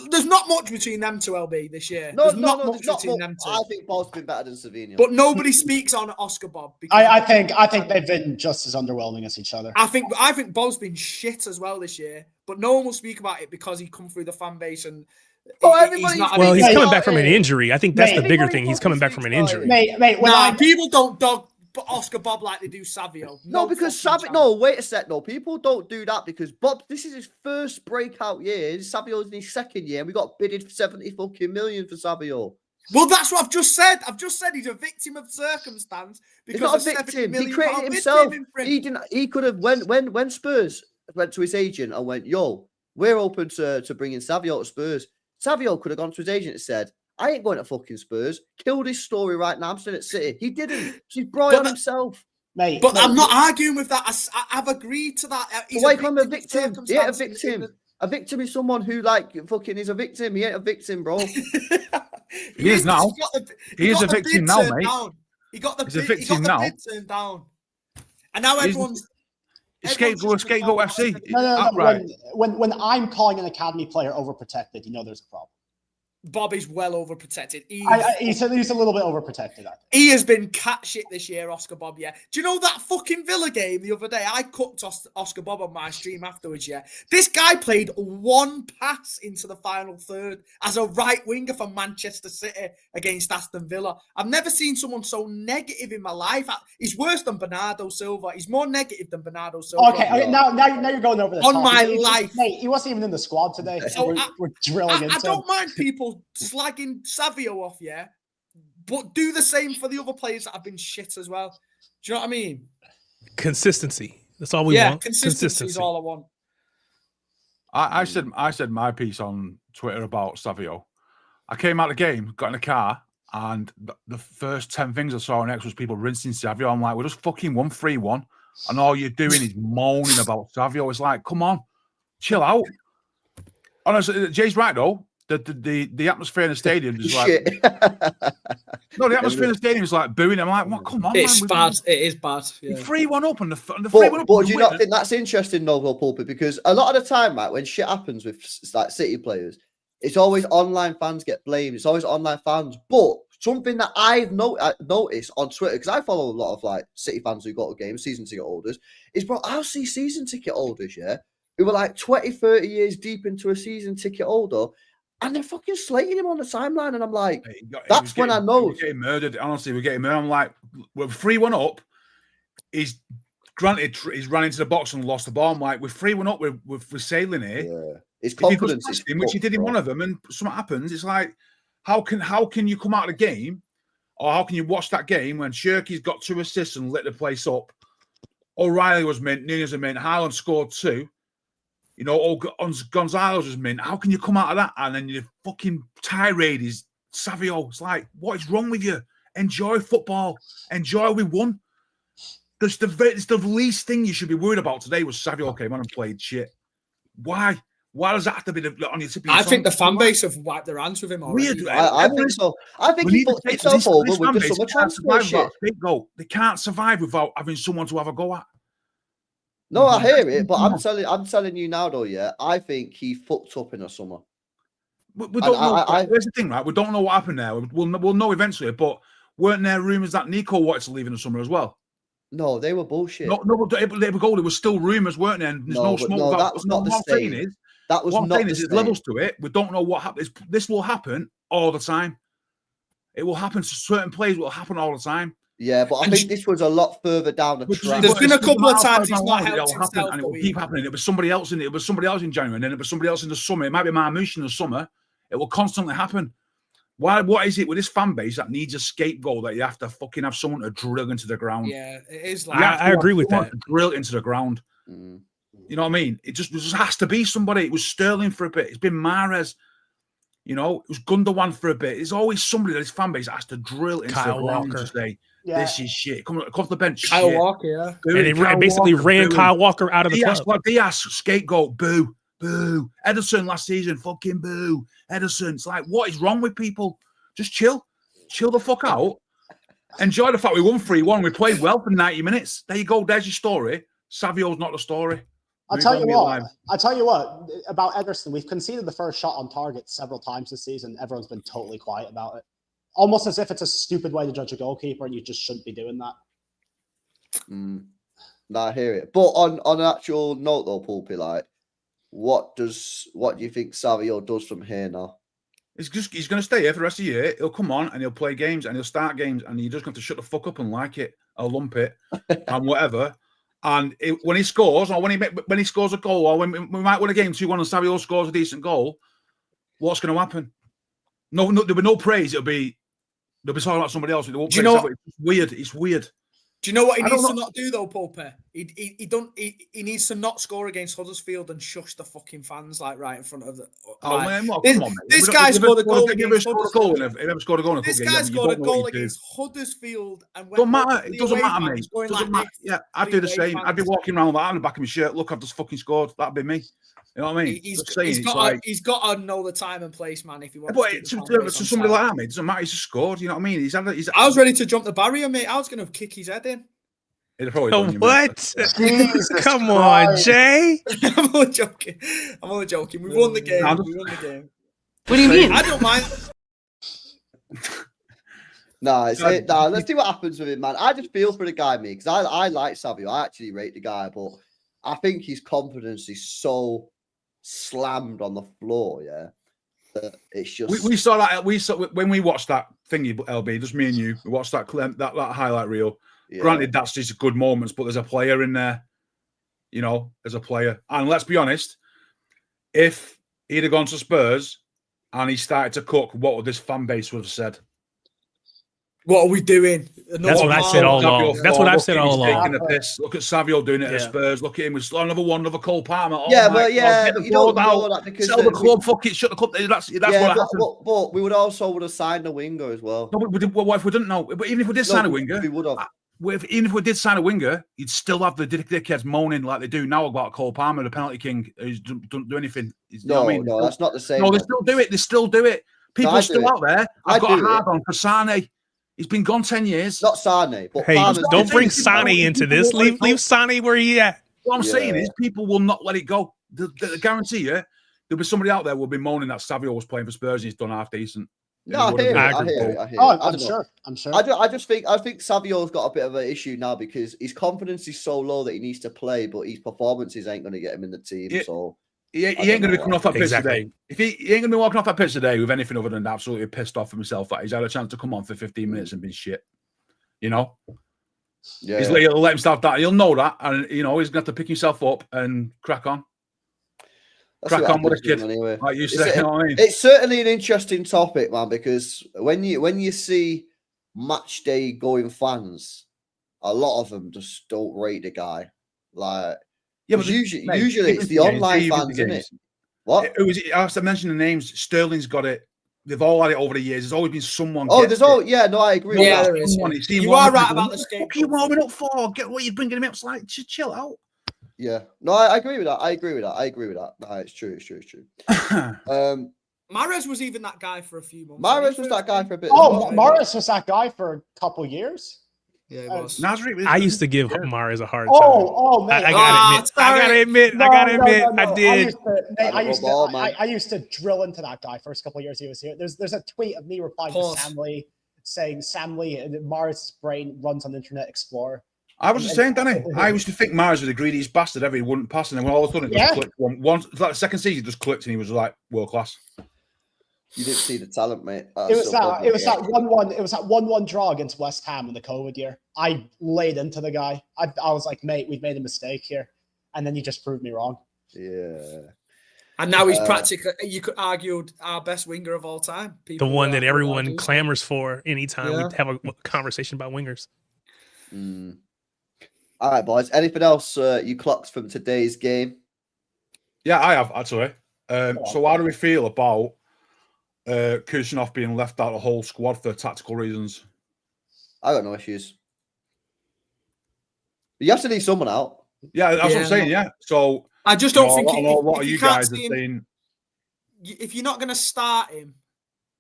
There's not much between them two, LB, this year. There's not much between them two. I think Bob's been better than Savino. But nobody speaks on Oscar Bob. I think they've been just as underwhelming as each other. I think Bob's been shit as well this year, but no one will speak about it because he come through the fan base and he's coming back from an injury. I think that's the bigger thing. He's coming back from an injury. People don't dog Oscar Bob like they do Savio. No, because Savio. No, wait a sec. No, people don't do that because Bob. This is his first breakout year. Savio's in his second year, and we got bidded for 70 fucking million for Savio. Well, that's what I've just said. I've just said he's a victim of circumstance because he's not a victim. He created himself. He didn't. He could have when Spurs went to his agent and went, "Yo, we're open to bringing Savio to Spurs." Savio could have gone to his agent and said, I ain't going to fucking Spurs. Kill this story right now. I'm still at City. He didn't. He's brought on himself. Mate, I'm not arguing with that. I've agreed to that. He's a victim. He ain't a victim. A victim is someone who fucking is a victim. He ain't a victim, bro. He is now. He is a victim now, mate. He got the bid turned down. And now everyone's... Scapegoat FC. No. When I'm calling an academy player overprotected, there's a problem. Bob is well overprotected. He's a little bit overprotected, I think. He has been cat shit this year, Oscar Bob, yeah. Do you know that fucking Villa game the other day? I cooked Oscar Bob on my stream afterwards, yeah. This guy played one pass into the final third as a right winger for Manchester City against Aston Villa. I've never seen someone so negative in my life. He's worse than Bernardo Silva. He's more negative than Bernardo Silva. Okay, now you're going over the top. On my life. Mate, he wasn't even in the squad today. So we're drilling into I don't mind people slagging Savio off, yeah, but do the same for the other players that have been shit as well. Do you know what I mean? Consistency. That's all we want. Consistency is all I want. I said my piece on Twitter about Savio. I came out of the game, got in the car, and the first 10 things I saw on X was people rinsing Savio. I'm like, we're just fucking 1-3-1, and all you're doing is moaning about Savio. It's like, come on, chill out. Honestly, Jay's right though. The atmosphere in the stadium is like no, the atmosphere in the stadium is like booing. I'm like, what? Come on, it's man. bad. It is bad. Yeah. 3-1 up and the 3-1 up. But do you not think that's interesting, Noble Pulpit? Because a lot of the time, right, when shit happens with like City players, it's always online fans get blamed. It's always online fans. But something that I've noticed on Twitter, because I follow a lot of like City fans who go to games, season ticket holders, is bro, I'll see season ticket holders, yeah, who were like 20, 30 years deep into a season ticket holder, and they're fucking slating him on the timeline. And I'm like, that's when I know. We're getting murdered. Honestly, we're getting murdered. I'm like, we're 3-1 up. He's granted, he's ran into the box and lost the ball. I'm like, we're 3-1 up. We're sailing here. Yeah. His confidence is which he did in one of them, and something happens. It's like, how can you come out of the game, or how can you watch that game when Cherki's got 2 assists and lit the place up? O'Reilly was mint, Nunes was mint, Haaland scored 2. You know, Gonzalez was mint. How can you come out of that and then your fucking tirade is Savio? It's like, what is wrong with you? Enjoy football. Enjoy we won. It's the least thing you should be worried about today was Savio came on and played shit. Why? Why does that have to be on your tip? I think the fan base have wiped their hands with him already. Weird. I think so. I think he put himself over with the summer transfer shit. They can't survive without having someone to have a go at. No, I hear it, but I'm telling you now, though. Yeah, I think he fucked up in the summer. We don't know. Here's the thing, right? We don't know what happened there. We'll know eventually. But weren't there rumours that Nico wanted to leave in the summer as well? No, they were bullshit. No, they were still rumours, weren't there? And there's no smoke. No, that was not the same. That was not the same. There's levels to it. We don't know what happens. This will happen all the time. It will happen to certain players. It will happen all the time. Yeah, but I think this was a lot further down the track. There's been a couple of times he's not helped himself, and it will keep happening. It was somebody else in January, and then it was somebody else in the summer. It might be Matheus in the summer. It will constantly happen. Why? What is it with this fan base that needs a scapegoat that you have to fucking have someone to drill into the ground? Yeah, it is like I agree with that. Drill into the ground. You know what I mean? It just has to be somebody. It was Sterling for a bit. It's been Mahrez. You know, it was Gundogan for a bit. There's always somebody that his fan base has to drill into the ground to say, this is shit. Come off the bench. Kyle Walker, yeah. Boo, and they basically ran Kyle Walker out of the club. Diaz, scapegoat, boo, boo. Ederson last season, fucking boo. Ederson. It's like, what is wrong with people? Just chill. Chill the fuck out. Enjoy the fact we won 3-1. We played well for 90 minutes. There you go. There's your story. Savio's not the story. I'll tell you what about Ederson. We've conceded the first shot on target several times this season. Everyone's been totally quiet about it. Almost as if it's a stupid way to judge a goalkeeper and you just shouldn't be doing that. No, I hear it. But on an actual note though, Pulpy, like, what do you think Savio does from here now? He's going to stay here for the rest of the year. He'll come on and he'll play games and he'll start games and you just have to shut the fuck up and like it or lump it and whatever. And when he scores, or when he scores a goal, or when we might win a game 2-1 and Savio scores a decent goal, what's going to happen? No, there'll be no praise. They'll be talking about somebody else. It's weird. It's weird. Do you know what he needs to not do though, Pulpe? He needs to not score against Huddersfield and shush the fucking fans like right in front of the. Man, come on, man. This guy scored a goal against Huddersfield. This guy scored a goal against Huddersfield and don't matter. It doesn't matter, mate. It doesn't matter. Yeah, I'd do the same. I'd be walking around with that on the back of my shirt. Look, I've just fucking scored. That'd be me. You know what I mean? He's got to know the time and place, man. If he wants to somebody like that, mate, it doesn't matter. He's just scored. You know what I mean? I was ready to jump the barrier, mate. I was going to kick his head in. What? Come on, Jay. I'm only joking. We won the game. What do you mean? I don't mind. Let's see what happens with him, man. I just feel for the guy, me, because I like Savio. I actually rate the guy, but I think his confidence is so slammed on the floor, yeah. That it's just we saw that when we watched that thingy, LB, just me and you. We watched that highlight reel. Yeah. Granted, that's just good moments, but there's a player in there. You know, there's a player. And let's be honest, if he'd have gone to Spurs and he started to cook, what would this fan base would have said? What are we doing? That's what I said all along. That's what I've said all along. Taking the piss. Look at Savio doing it at Spurs. Look at him with another one, another Cole Palmer. Oh Yeah, my but God, yeah, get but the you don't board know out. that because Sell the club. Fuck it. Shut the club. That's what happened. But we would have signed a winger as well. No, well, what if we didn't know? But even if we did sign a winger, we would have. Even if we did sign a winger, you'd still have the dickheads moaning like they do now about Cole Palmer, the penalty king, who doesn't do anything. No, that's not the same. No, they still do it. They still do it. People are still out there. I've got a hard on for Sane. He's been gone 10 years. Not Sane, but hey, don't bring Sane into this. Leave Sane where he at. What I'm saying is people will not let it go. I guarantee you, there'll be somebody out there who will be moaning that Savio was playing for Spurs and he's done half decent. No, I hear it. I'm sure. I just think Savio's got a bit of an issue now because his confidence is so low that he needs to play, but his performances ain't going to get him in the team. So he ain't going to be coming off that pitch today. If he ain't going to be walking off that pitch today with anything other than absolutely pissed off himself that he's had a chance to come on for 15 minutes and been shit, Yeah, he'll let himself down. He'll know that, and he's going to have to pick himself up and crack on. Crack on with a kid, anyway. Like you say. You know what I mean? It's certainly an interesting topic, man, because when you see match day going fans, a lot of them just don't rate the guy. Like, but usually it's the online fans, isn't it? What? I have to mention the names. Sterling's got it. They've all had it over the years. There's always been someone. I agree. Yeah, there is. You are right about the scapegoat. What are you warming up for? Get what you're bringing him up. It's like, chill out. Yeah, no, I agree with that. I agree with that. No, it's true. Mahrez was even that guy for a few months. Mahrez was that guy for a bit. Mahrez was that guy for a couple years. Yeah, it was. I used to give Mahrez a hard time. Oh, man. I gotta admit, I did. I used to drill into that guy first couple of years he was here. There's a tweet of me replying to Sam Lee saying Sam Lee and Mahrez's brain runs on Internet Explorer. I was just saying, Danny. I used to think Mahrez was the greediest bastard ever. He wouldn't pass, and then when all of a sudden it just clicked. Once, like the second season, just clicked, and he was like world class. You didn't see the talent, mate. It was that 1-1. It was that 1-1 draw against West Ham in the COVID year. I laid into the guy. I was like, mate, we've made a mistake here, and then you just proved me wrong. Yeah. And now he's practically, you could argue, our best winger of all time. The one that everyone clamors for anytime we have a conversation about wingers. All right, boys. Anything else you clocked from today's game? Yeah, I have, actually. So how do we feel about Kusanov being left out of the whole squad for tactical reasons? I got no issues. You have to leave someone out. Yeah, that's what I'm saying, yeah. So I just don't think... what are you guys saying? If you're not going to start him,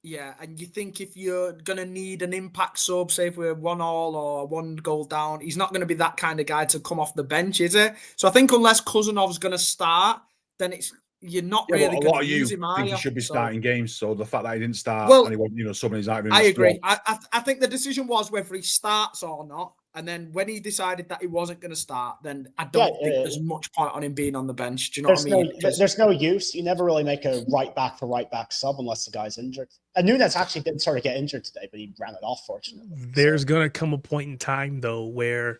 and you think if you're going to need an impact sub, say if we're 1-1 or 1 goal down, he's not going to be that kind of guy to come off the bench, is it? So I think unless Kusanov's going to start, then you're not really going to use him. I think he should be starting games. So the fact that he didn't start, and he wasn't, somebody's not even. I agree. I think the decision was whether he starts or not. And then when he decided that he wasn't going to start, then I don't think there's much point on him being on the bench. Do you know what I mean? There's no use. You never really make a right back for right back sub unless the guy's injured. And Nunes actually did sort of get injured today, but he ran it off, fortunately. There's going to come a point in time, though, where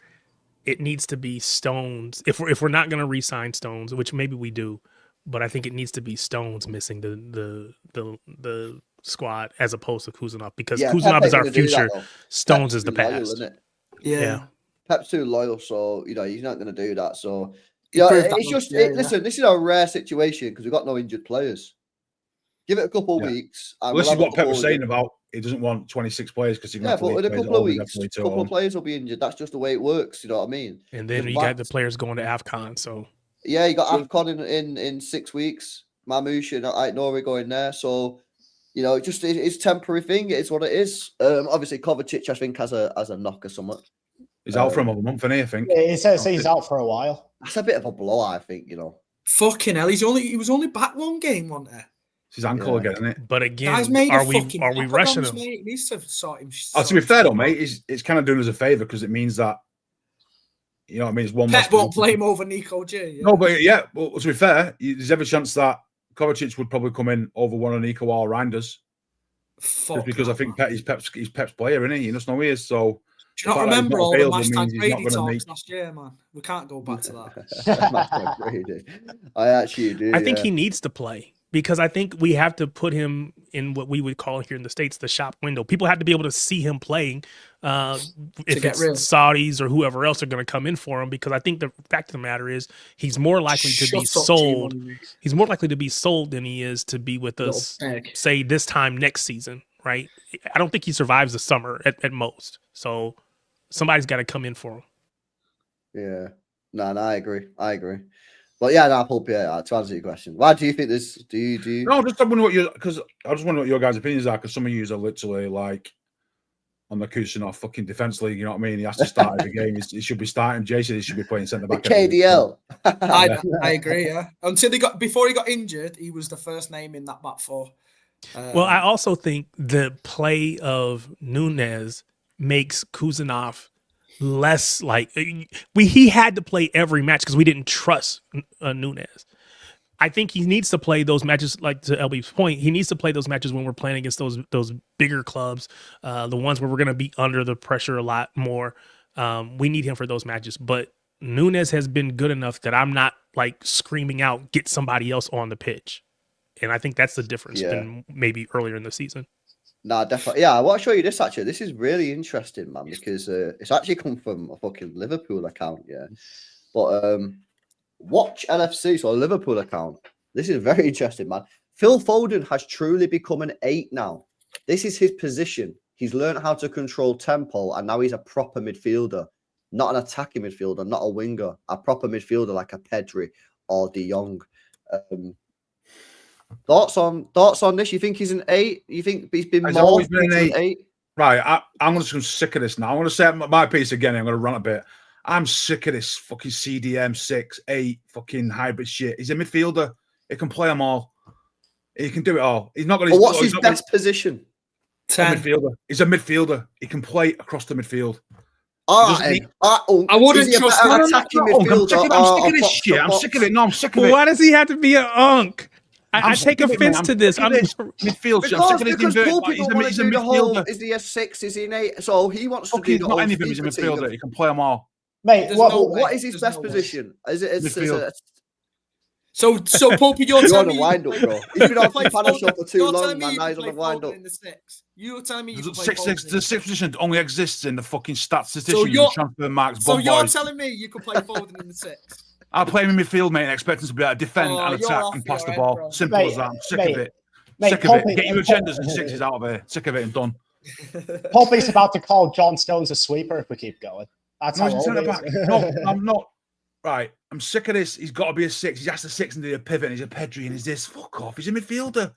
it needs to be Stones. If we're not going to re-sign Stones, which maybe we do, but I think it needs to be Stones missing the squad as opposed to Kusanov, because Kusanov is our future. Stones is the past. Yeah. Pep's too loyal, so he's not going to do that. So it's just listen. This is a rare situation because we've got no injured players. Give it a couple of weeks. This is what Pep was saying about he doesn't want 26 players because but in a couple of weeks, a couple of players will be injured. That's just the way it works. You know what I mean? And then you got the players going to AFCON. So you got AFCON in 6 weeks. Mamouche and Aït-Nouri going there. So it's temporary thing. It's what it is. Obviously, Kovacic, I think, has a knock or something. He's out for another month, I think. Yeah, he says he's out for a while. That's a bit of a blow, I think. Fucking hell, he was only back one game, wasn't he? It's his ankle again, isn't it? But again, are we rushing him? He needs to sort him. To be fair, though, mate, it's kind of doing us a favour because it means that it's one. Pep won't play him over Nico G. Yeah. No, but well, to be fair, there's every chance that Kovacic would probably come in over one of Nico or Reinders. Just because I think he's Pep's player, isn't he? You just know he is. So do you not remember all the Hashtag Brady talks last year, man? We can't go back to that. I actually do. I think he needs to play because I think we have to put him in what we would call here in the States the shop window. People have to be able to see him playing if get it's real. Saudis or whoever else are going to come in for him, because I think the fact of the matter is he's more likely to be Shut up, sold. G-Money. He's more likely to be sold than he is to be with Little us, bag. say, this time next season, right? I don't think he survives the summer at most. So somebody's got to come in for him. Yeah. No, I agree. But yeah, no, Pulp, yeah, to answer your question, why do you think this? Do you? No, just wondering what because I just wonder what your guys' opinions are, because some of you are literally like on the Kusanov fucking defense league. You know what I mean? He has to start every game. He should be starting. Jason, he should be playing centre The back. every week. KDL. I agree. Yeah, before he got injured, he was the first name in that back four. Well, I also think the play of Nunes makes Kusanov less like he had to play every match because we didn't trust Nunes. I think he needs to play those matches, like to LB's point, he needs to play those matches when we're playing against those bigger clubs, the ones where we're going to be under the pressure a lot more. We need him for those matches, but Nunes has been good enough that I'm not like screaming out, get somebody else on the pitch. And I think that's the difference than maybe earlier in the season. No, definitely. Yeah, I want to show you this actually. This is really interesting, man, because it's actually come from a fucking Liverpool account, yeah. But watch LFC, so a Liverpool account. This is very interesting, man. Phil Foden has truly become an 8 now. This is his position. He's learned how to control tempo, and now he's a proper midfielder, not an attacking midfielder, not a winger, a proper midfielder like a Pedri or De Jong. Thoughts on this? You think he's an 8? You think he's been He's more always been an than 8? Right, I'm just sick of this now. I'm going to say my piece again. I'm going to run a bit. I'm sick of this fucking CDM 6, 8 fucking hybrid shit. He's a midfielder. He can play them all. He can do it all. He's not going to. What's his best position? 10. Midfielder. He's a midfielder. He can play across the midfield. All right. I wouldn't trust him. Attacking I'm midfielder. sick of this shit. I'm sick of it. No, I'm sick of it. Why does he have to be an unk? I take sick of it, offense man. to this. I'm sick of this midfield shit. I'm sick of this Because inverted. Paul He's people want a to do the whole, midfielder. is he a 6, is he an 8? So he wants to Fuck, do he's the not whole any of them. He's a FIFA team. midfielder. He can play them all. Mate, There's no way. What is his There's best no way. position? Is it Midfield. So Pulpy, you're You're telling on me a wind up, bro. He's been on the panel show for too You're long, telling me man. you Now can he's on play a wind Foden up. in the 6. You're telling me you can The play sixth Foden position only exists in the fucking statistician So you're- transfer marks. So Bomb you're boys. telling me you can play Foden in the 6? I'll play him in midfield, mate, and expect him to be able to defend Oh, and you're attack off and pass your the head, ball. bro. Simple Mate, as that. I'm sick mate, of it. Mate, Sick of it. Poppy- Get your agendas and sixes out of here. Sick of it and done. Poppy's about to call John Stones a sweeper if we keep going. That's No, how he's a old he centre is. back. No, I'm not. Right, I'm sick of this. He's got to be a 6. He's asked a 6 and do a pivot, and he's a Pedri, and he's this. Fuck off. He's a midfielder.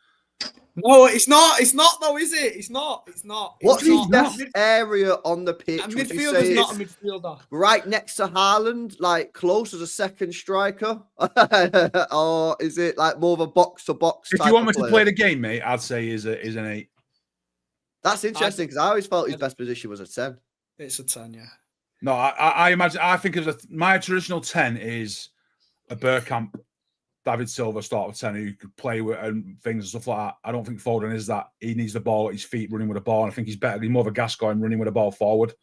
No, it's not. It's not though, is it? It's not. It's not. What's It's his not. best area on the pitch? A Would you midfielder's say not a it's midfielder. right next to Haaland, like close as a second striker? Or is it like more of a box-to-box If type you want me of to player? play the game, mate, I'd say is an 8. That's interesting because I always felt his best position was a 10. It's a 10, yeah. No, I imagine. I think my traditional 10 is a Bergkamp, David Silva start of 10 who could play with and things and stuff like that. I don't think Foden is that. He needs the ball at his feet, running with the ball. And I think he's better. He's more of a Gascoigne running with the ball forward.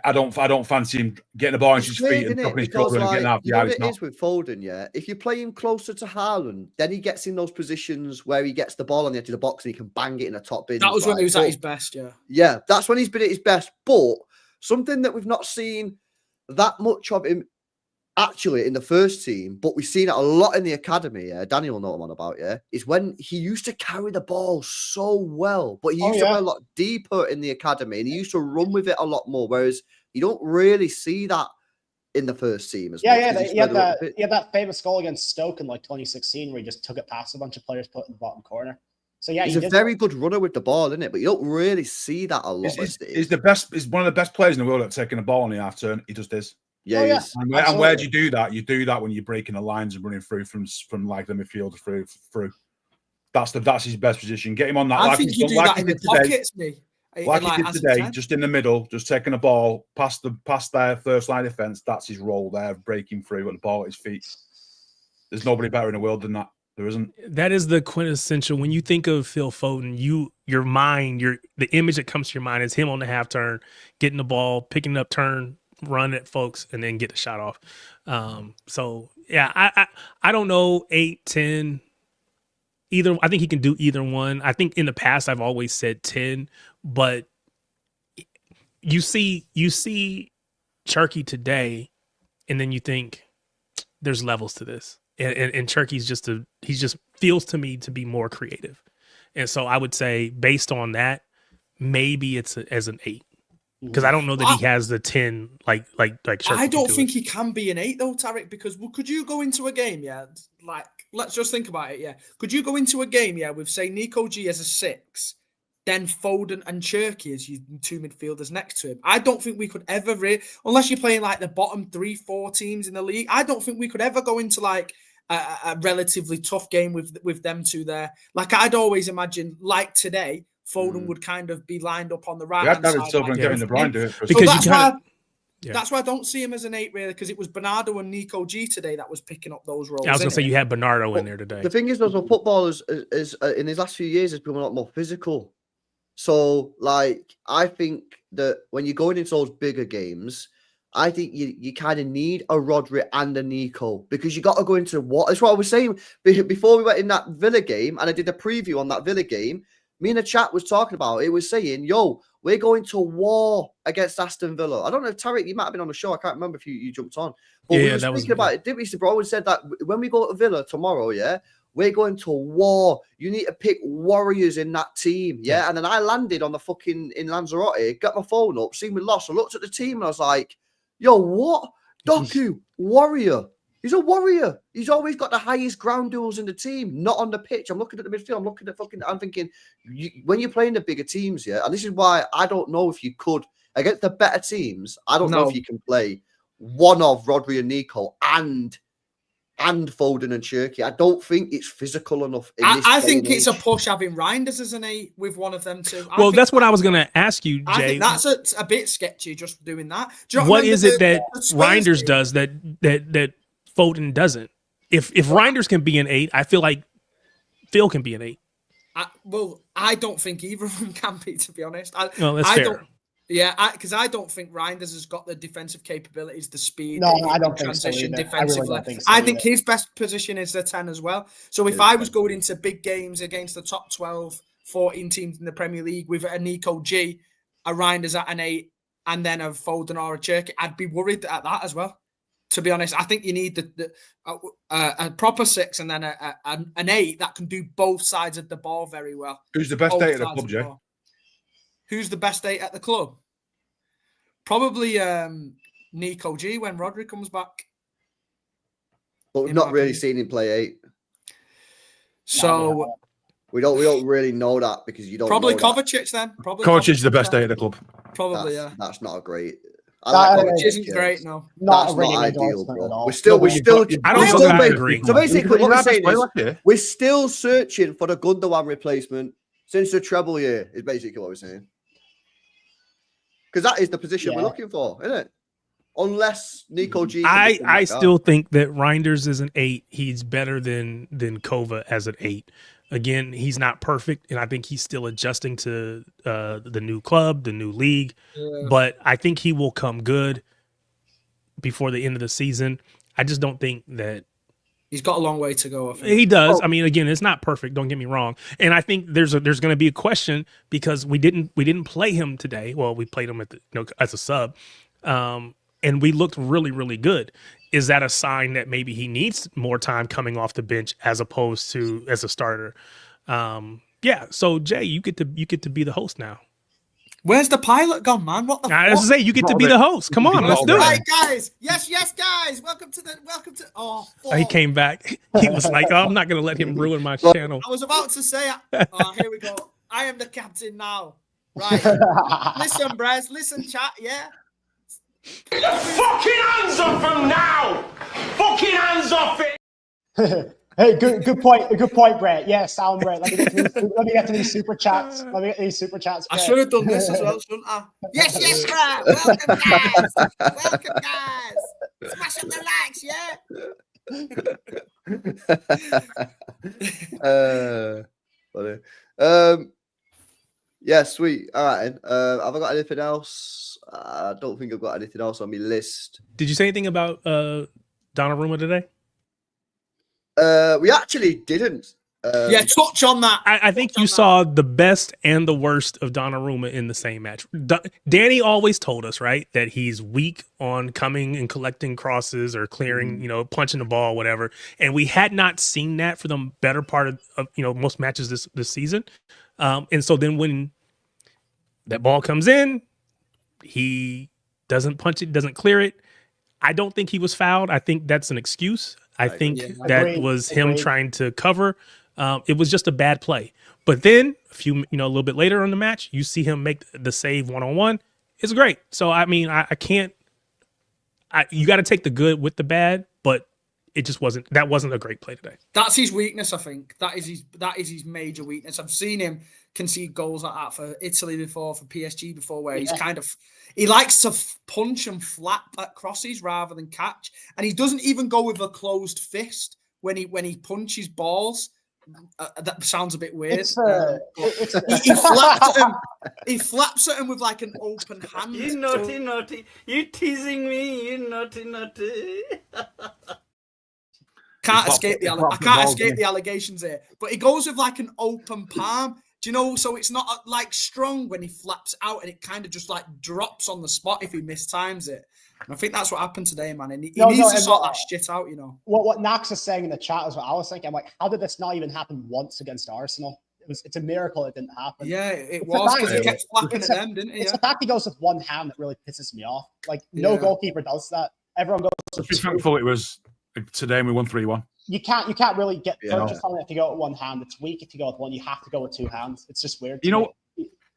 I don't fancy him getting the ball into his feet and dropping his shoulder and getting out you know behind. what it is with Foden, yeah? If you play him closer to Haaland, then he gets in those positions where he gets the ball on the edge of the box and he can bang it in a top bin. That was when he was at his best, yeah. Yeah, that's when he's been at his best. But something that we've not seen that much of him actually in the first team, but we've seen it a lot in the academy, yeah, Daniel will know what I'm on about, yeah, is when he used to carry the ball so well, but he used to go a lot deeper in the academy and he used to run with it a lot more, whereas you don't really see that in the first team as much. He had that famous goal against Stoke in like 2016 where he just took it past a bunch of players put in the bottom corner. So yeah, he's a very good runner with the ball, isn't it? But you don't really see that a lot. He's one of the best players in the world at taking the ball on the half turn. He just is. Yeah, And where do you do that? You do that when you're breaking the lines and running through from like the midfield through. That's his best position. Get him on that. I think you do that in the pockets, me. Like he did today, just in the middle, just taking the ball past their first line defense. That's his role there, breaking through with the ball at his feet. There's nobody better in the world than that. There isn't. That is the quintessential. When you think of Phil Foden, the image that comes to your mind is him on the half turn, getting the ball, picking up turn, run at folks, and then get the shot off. So yeah, I don't know, 8, 10. I think he can do either one. I think in the past I've always said 10, but you see Cherki today, and then you think there's levels to this. And Cherki's he just feels to me to be more creative. And so I would say based on that, maybe it's as an 8. Because I don't know that he has the 10 like Cherki. I don't think he can be an 8 though, Tarek, because could you go into a game, like let's just think about it, could you go into a game, with say Nico G as a 6, then Foden and Cherki as your 2 midfielders next to him? I don't think we could ever unless you're playing like the bottom 3-4 teams in the league, I don't think we could ever go into like a relatively tough game with them two there. Like I'd always imagine, like today, Foden would kind of be lined up on the right hand side. Silver and Kevin De Bruyne do it. Because that's why I don't see him as an 8 really, because it was Bernardo and Nico G today that was picking up those roles. I was gonna say you had Bernardo in there today. The thing is, though, football is in his last few years has become a lot more physical. So, like, I think that when you're going into those bigger games, I think you kind of need a Rodri and a Nico, because you got to go into what. That's what I was saying before we went in that Villa game, and I did a preview on that Villa game. Me and the chat was talking about it. Was saying, yo, we're going to war against Aston Villa. I don't know if Tarek, you might have been on the show. I can't remember if you jumped on. But we were speaking about it, didn't we? Bro, we said that when we go to Villa tomorrow, we're going to war. You need to pick warriors in that team, And then I landed on the fucking in Lanzarote, got my phone up, seen we lost. I looked at the team and I was like, yo, what? Doku, warrior. He's a warrior. He's always got the highest ground duels in the team, not on the pitch. I'm looking at the midfield. I'm looking at I'm thinking, when you're playing the bigger teams, and this is why I don't know if you could, against the better teams, I don't know if you can play one of Rodri and Nico and Foden and Cherki. I don't think it's physical enough. I think it's a push having Reinders as an 8 with one of them too. Well, that's what I was going to ask you, Jay. I think that's a bit sketchy just doing that. Do you what is it that Reinders does that Foden doesn't? If Reinders can be an 8, I feel like Phil can be an 8. I don't think either of them can be, to be honest. That's fair. Because I don't think Reinders has got the defensive capabilities, the speed. No, I don't think transition so defensively. I think his best position is the 10 as well. So if I was going into big games against the top 12, 14 teams in the Premier League with a Nico G, a Reinders at an 8, and then a Foden or a Cherki, I'd be worried at that as well. To be honest, I think you need a proper 6 and then an 8 that can do both sides of the ball very well. Who's the best 8 at the club, Jay? Who's the best 8 at the club? Probably Nico G when Rodri comes back. But we've not really seen him play 8. So we don't really know that, because you don't probably know Kovacic then. Probably Kovacic is the best 8 at the club. Probably, that's not a great. Kovacic isn't great, no. That's not ideal, bro. We're still. I don't agree. So basically, what we're saying is we're still searching for the Gundogan replacement since the treble year. Is basically what we're saying. Because that is the position we're looking for, isn't it? Unless Nico G. I still think that Reinders is an 8. He's better than Kova as an 8. Again, he's not perfect, and I think he's still adjusting to the new club, the new league. Yeah. But I think he will come good before the end of the season. I just don't think that he's got a long way to go. I think. He does. I mean, again, it's not perfect. Don't get me wrong. And I think there's going to be a question because we didn't play him today. Well, we played him as a sub, and we looked really, really good. Is that a sign that maybe he needs more time coming off the bench as opposed to as a starter? So Jay, you get to be the host now. Where's the pilot gone, man? What the? I was to say you get to be the host. Come on, let's do it. Right, guys. Yes, guys. Welcome to. Oh, he came back. He was like, "Oh, I'm not going to let him ruin my channel." I was about to say, here we go. I am the captain now. Right. Listen, Brez. Listen, chat. Yeah. Get the fucking hands off him now! Fucking hands off it! Hey, good point, Brett. Yeah, sound Brett. Let me get to these super chats. Brett. I should have done this as well, shouldn't I? Yes, Brett. Welcome, guys. Smash up the likes, yeah. Yeah, sweet. All right. Have I got anything else? I don't think I've got anything else on my list. Did you say anything about Donnarumma today? We actually didn't. touch on that. I think you saw the best and the worst of Donnarumma in the same match. Danny always told us, right, that he's weak on coming and collecting crosses or clearing, punching the ball, whatever. And we had not seen that for the better part of most matches this season. And so then when that ball comes in, he doesn't punch it, doesn't clear it. I don't think he was fouled. I think that's an excuse. I think that was him trying to cover. It was just a bad play. But then a little bit later in the match, you see him make the save one-on-one. It's great. So, I mean, I can't, you got to take the good with the bad, but it just wasn't a great play today. That's his weakness, I think. That is his major weakness. I've seen him concede goals like that for Italy before, for PSG before, where he's he likes to punch and flap at crosses rather than catch. And he doesn't even go with a closed fist when he punches balls. That sounds a bit weird. He flaps at him. He flaps at him with like an open hand. You naughty. You teasing me. You naughty. Can't escape the allegations here. But he goes with like an open palm. Do you know? So it's not like strong when he flaps out, and it kind of just like drops on the spot if he mistimes it. And I think that's what happened today, man. And he needs to sort that shit out, What Nax is saying in the chat is what I was thinking. I'm like, how did this not even happen once against Arsenal? It's a miracle it didn't happen. Yeah, it was because he kept flapping at them, didn't he? It's the fact he goes with one hand that really pisses me off. Like, no goalkeeper does that. Everyone goes with two. Thankful it was today and we won 3-1. You can't really get purchased on it if you go with one hand. It's weak if you go with one. You have to go with two hands. It's just weird.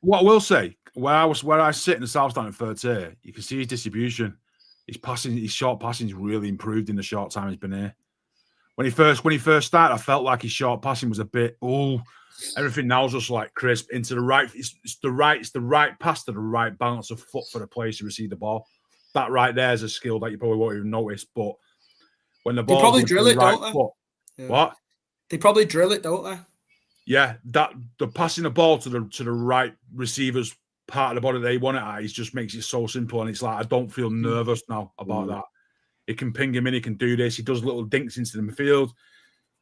What I will say, where I sit in the south stand in third tier, you can see his distribution. His short passing's really improved in the short time he's been here. When he first started, I felt like his short passing was a bit everything now is just like crisp into the right. It's the right pass to the right balance of foot for the place to receive the ball. That right there is a skill that you probably won't even notice, but when the ball, they probably drill it, don't they? Yeah. What? They probably drill it, don't they? Yeah, the passing the ball to the right receiver's part of the body they want it at, it just makes it so simple, and it's like I don't feel nervous now about that. It can ping him in, he can do this. He does little dinks into the midfield.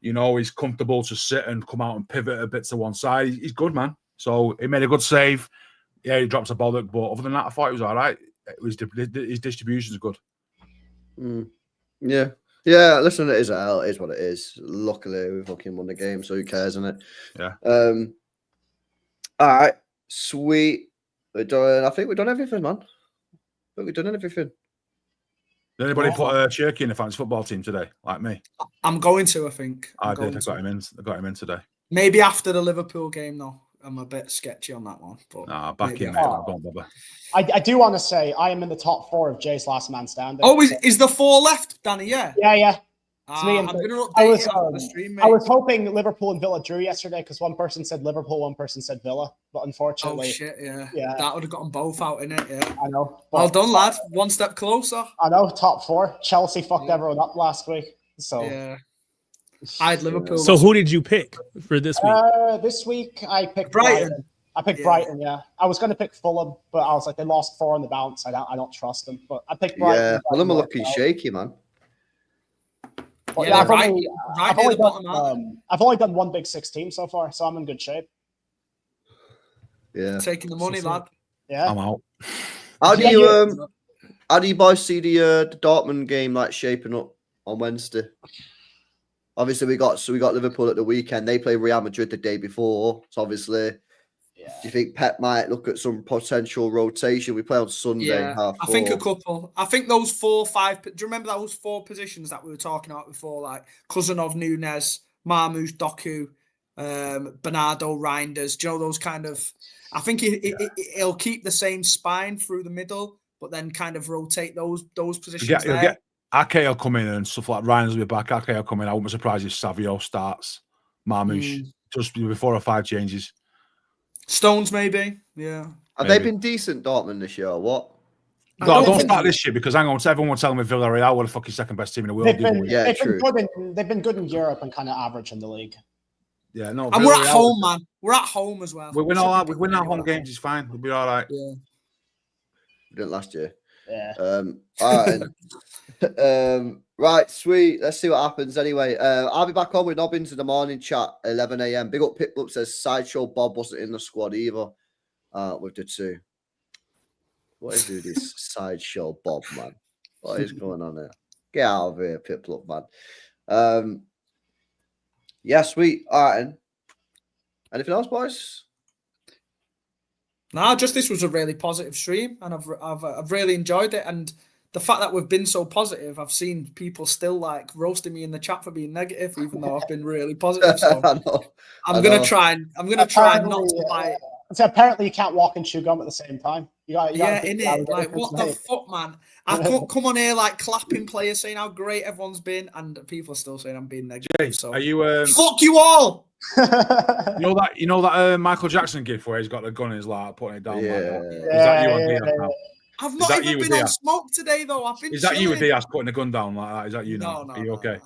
He's comfortable to sit and come out and pivot a bit to one side. He's good, man. So he made a good save. Yeah, he drops a bollock, but other than that, I thought he was all right. His distribution is good. Yeah. Yeah, listen, it is what it is. Luckily, we fucking won the game, so who cares, isn't it? Yeah. All right, sweet. I think we've done everything, man. We've done everything. Did anybody put Cherki in the fantasy football team today, like me? I'm going to, I think. I did. I got him in today. Maybe after the Liverpool game, though. I'm a bit sketchy on that one. But back in, mate. Don't bother. I do want to say I am in the top 4 of Jay's last man standing. Oh, is the 4 left, Danny? Yeah. Yeah. It's me. I'm going to update it on the stream, mate. I was hoping Liverpool and Villa drew yesterday because one person said Liverpool, one person said Villa, but unfortunately, oh shit, yeah, that would have gotten both out in it. Yeah, I know. Well done, lad. One step closer. I know. Top 4. Chelsea fucked everyone up last week, so yeah. I had Liverpool. So who did you pick for this week? This week I picked Brighton. I picked Brighton. Yeah, I was going to pick Fulham, but I was like, they lost 4 on the bounce. I don't trust them. But I picked Brighton. Yeah, Fulham are looking shaky, man. But I've only done one Big 6 team so far, so I'm in good shape. Yeah, taking the money, lad. Yeah, I'm out. How do you boys see the Dortmund game like shaping up on Wednesday? Obviously, we got Liverpool at the weekend. They play Real Madrid the day before. So obviously, do you think Pep might look at some potential rotation? We play on Sunday. Yeah, I think a couple. I think those 4 or 5. Do you remember those 4 positions that we were talking about before, like Cousinov, Nunes, Marmoush, Doku, Bernardo, Reinders? Do you know those kind of? I think he'll keep the same spine through the middle, but then kind of rotate those positions. Ake will come in and stuff like Ryan's will be back. Ake will come in. I wouldn't be surprised if Savio starts. Marmoush just before 4 or 5 changes. Stones maybe. Yeah. Have they been decent, Dortmund, this year? Or what? No, don't start this shit because everyone will tell me Villarreal were the fucking second best team in the world. They've been good in Europe and kind of average in the league. Yeah, no. And we're at home, man. We're at home as well. We win our home games. It's fine. We'll be all right. Yeah. We didn't last year. Yeah. All right. Right, sweet. Let's see what happens anyway. I'll be back on with Nobbins in the morning chat, 11 a.m. Big up Pitbull says Sideshow Bob wasn't in the squad either. With the two. What is with this Sideshow Bob, man? What is going on there? Get out of here, Pitbull, man. Yeah, sweet. All right. Then. Anything else, boys? No, just this was a really positive stream, and I've really enjoyed it. And the fact that we've been so positive, I've seen people still like roasting me in the chat for being negative, even though I've been really positive. So I'm gonna try not to bite. So apparently you can't walk and chew gum at the same time. You got innit? Like, what the fuck, man? I can't come on here like clapping players saying how great everyone's been, and people are still saying I'm being negative. Jay, so are you? Fuck you all. You know that Michael Jackson gif where he's got the gun in his lap, putting it down. Yeah. Like that? Is that you on Diaz now? I've not even been on smoke today, though. I've been. Is that chilling. you with Diaz putting the gun down like that? Is that you now? No, are you okay?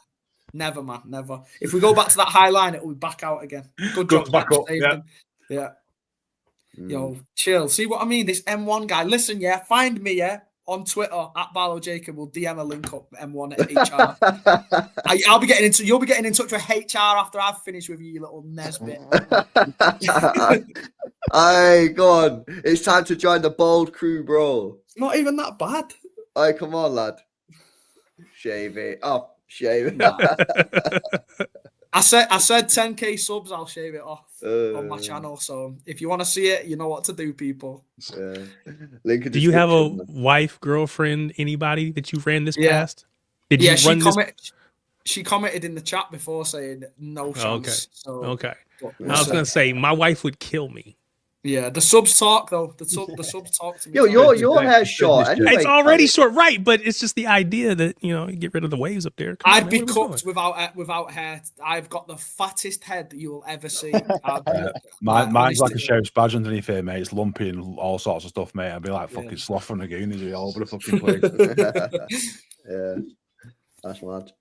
No. Never, man, never. If we go back to that high line, it will be back out again. Good job, back up. Yeah. Yo, chill. See what I mean? This M1 guy. Listen, find me, on Twitter at Barlow Jacob. We'll DM a link up M1 at HR. I'll be getting into. You'll be getting in touch with HR after I've finished with you little Nesbit. Hey, go on. It's time to join the bold crew, bro. It's not even that bad. Hey, come on, lad. Shave it. Oh, shave it. Nah. I said 10k subs, I'll shave it off on my channel. So if you want to see it, you know what to do, people. Link in Do you have a description. wife, girlfriend, anybody that you ran this past? Did you she run this? She commented in the chat before saying no chance. Okay. But I was gonna say my wife would kill me. Yeah, the subs talk though. The subs talk to me. Yo, your hair's short. Anyway, It's already short, right? But it's just the idea that you get rid of the waves up there. I'd be cooked without hair. I've got the fattest head that you will ever see. Mine's like a sheriff's badge underneath here, mate. It's lumpy and all sorts of stuff, mate. I'd be like fucking sloth from the Goonies all over the fucking place. Yeah, that's mad.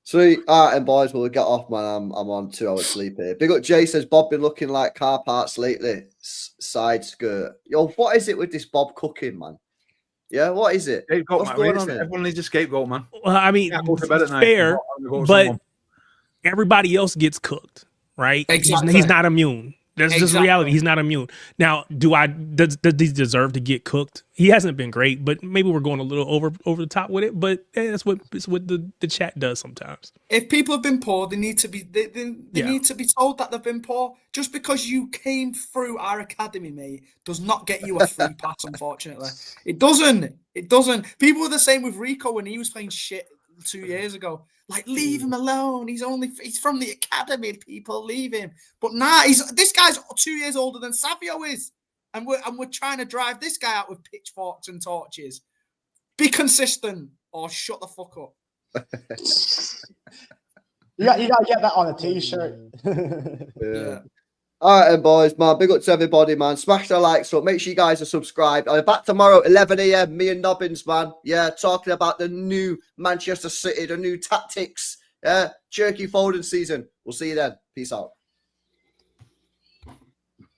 Sweet. All right, and boys, we'll get off, man. I'm on 2 hours sleep here. Big up Jay says, Bob been looking like car parts lately. Side skirt. Yo, what is it with this Bob cooking, man? Yeah, what is it? Scapegoat, What's man. going on here? Everyone needs a scapegoat, man. Well, I mean, it's fair, but everybody else gets cooked, right? Exactly. He's not immune. That's just reality. He's not immune. Now, does he deserve to get cooked? He hasn't been great, but maybe we're going a little over the top with it. But that's what the chat does sometimes. If people have been poor, they need to be need to be told that they've been poor. Just because you came through our academy, mate, does not get you a free pass. Unfortunately, it doesn't. It doesn't. People were the same with Rico when he was playing shit 2 years ago. Like, leave him alone. He's from the academy. People, leave him. But nah, this guy's 2 years older than Savio is, and we're trying to drive this guy out with pitchforks and torches. Be consistent, or shut the fuck up. You gotta get that on a t-shirt. Yeah. All right, then, boys, man. Big up to everybody, man. Smash the likes up. Make sure you guys are subscribed. I'll be back tomorrow, 11 a.m. Me and Nobbins, man. Yeah, talking about the new Manchester City, the new tactics. Yeah, Cherki Foden season. We'll see you then. Peace out.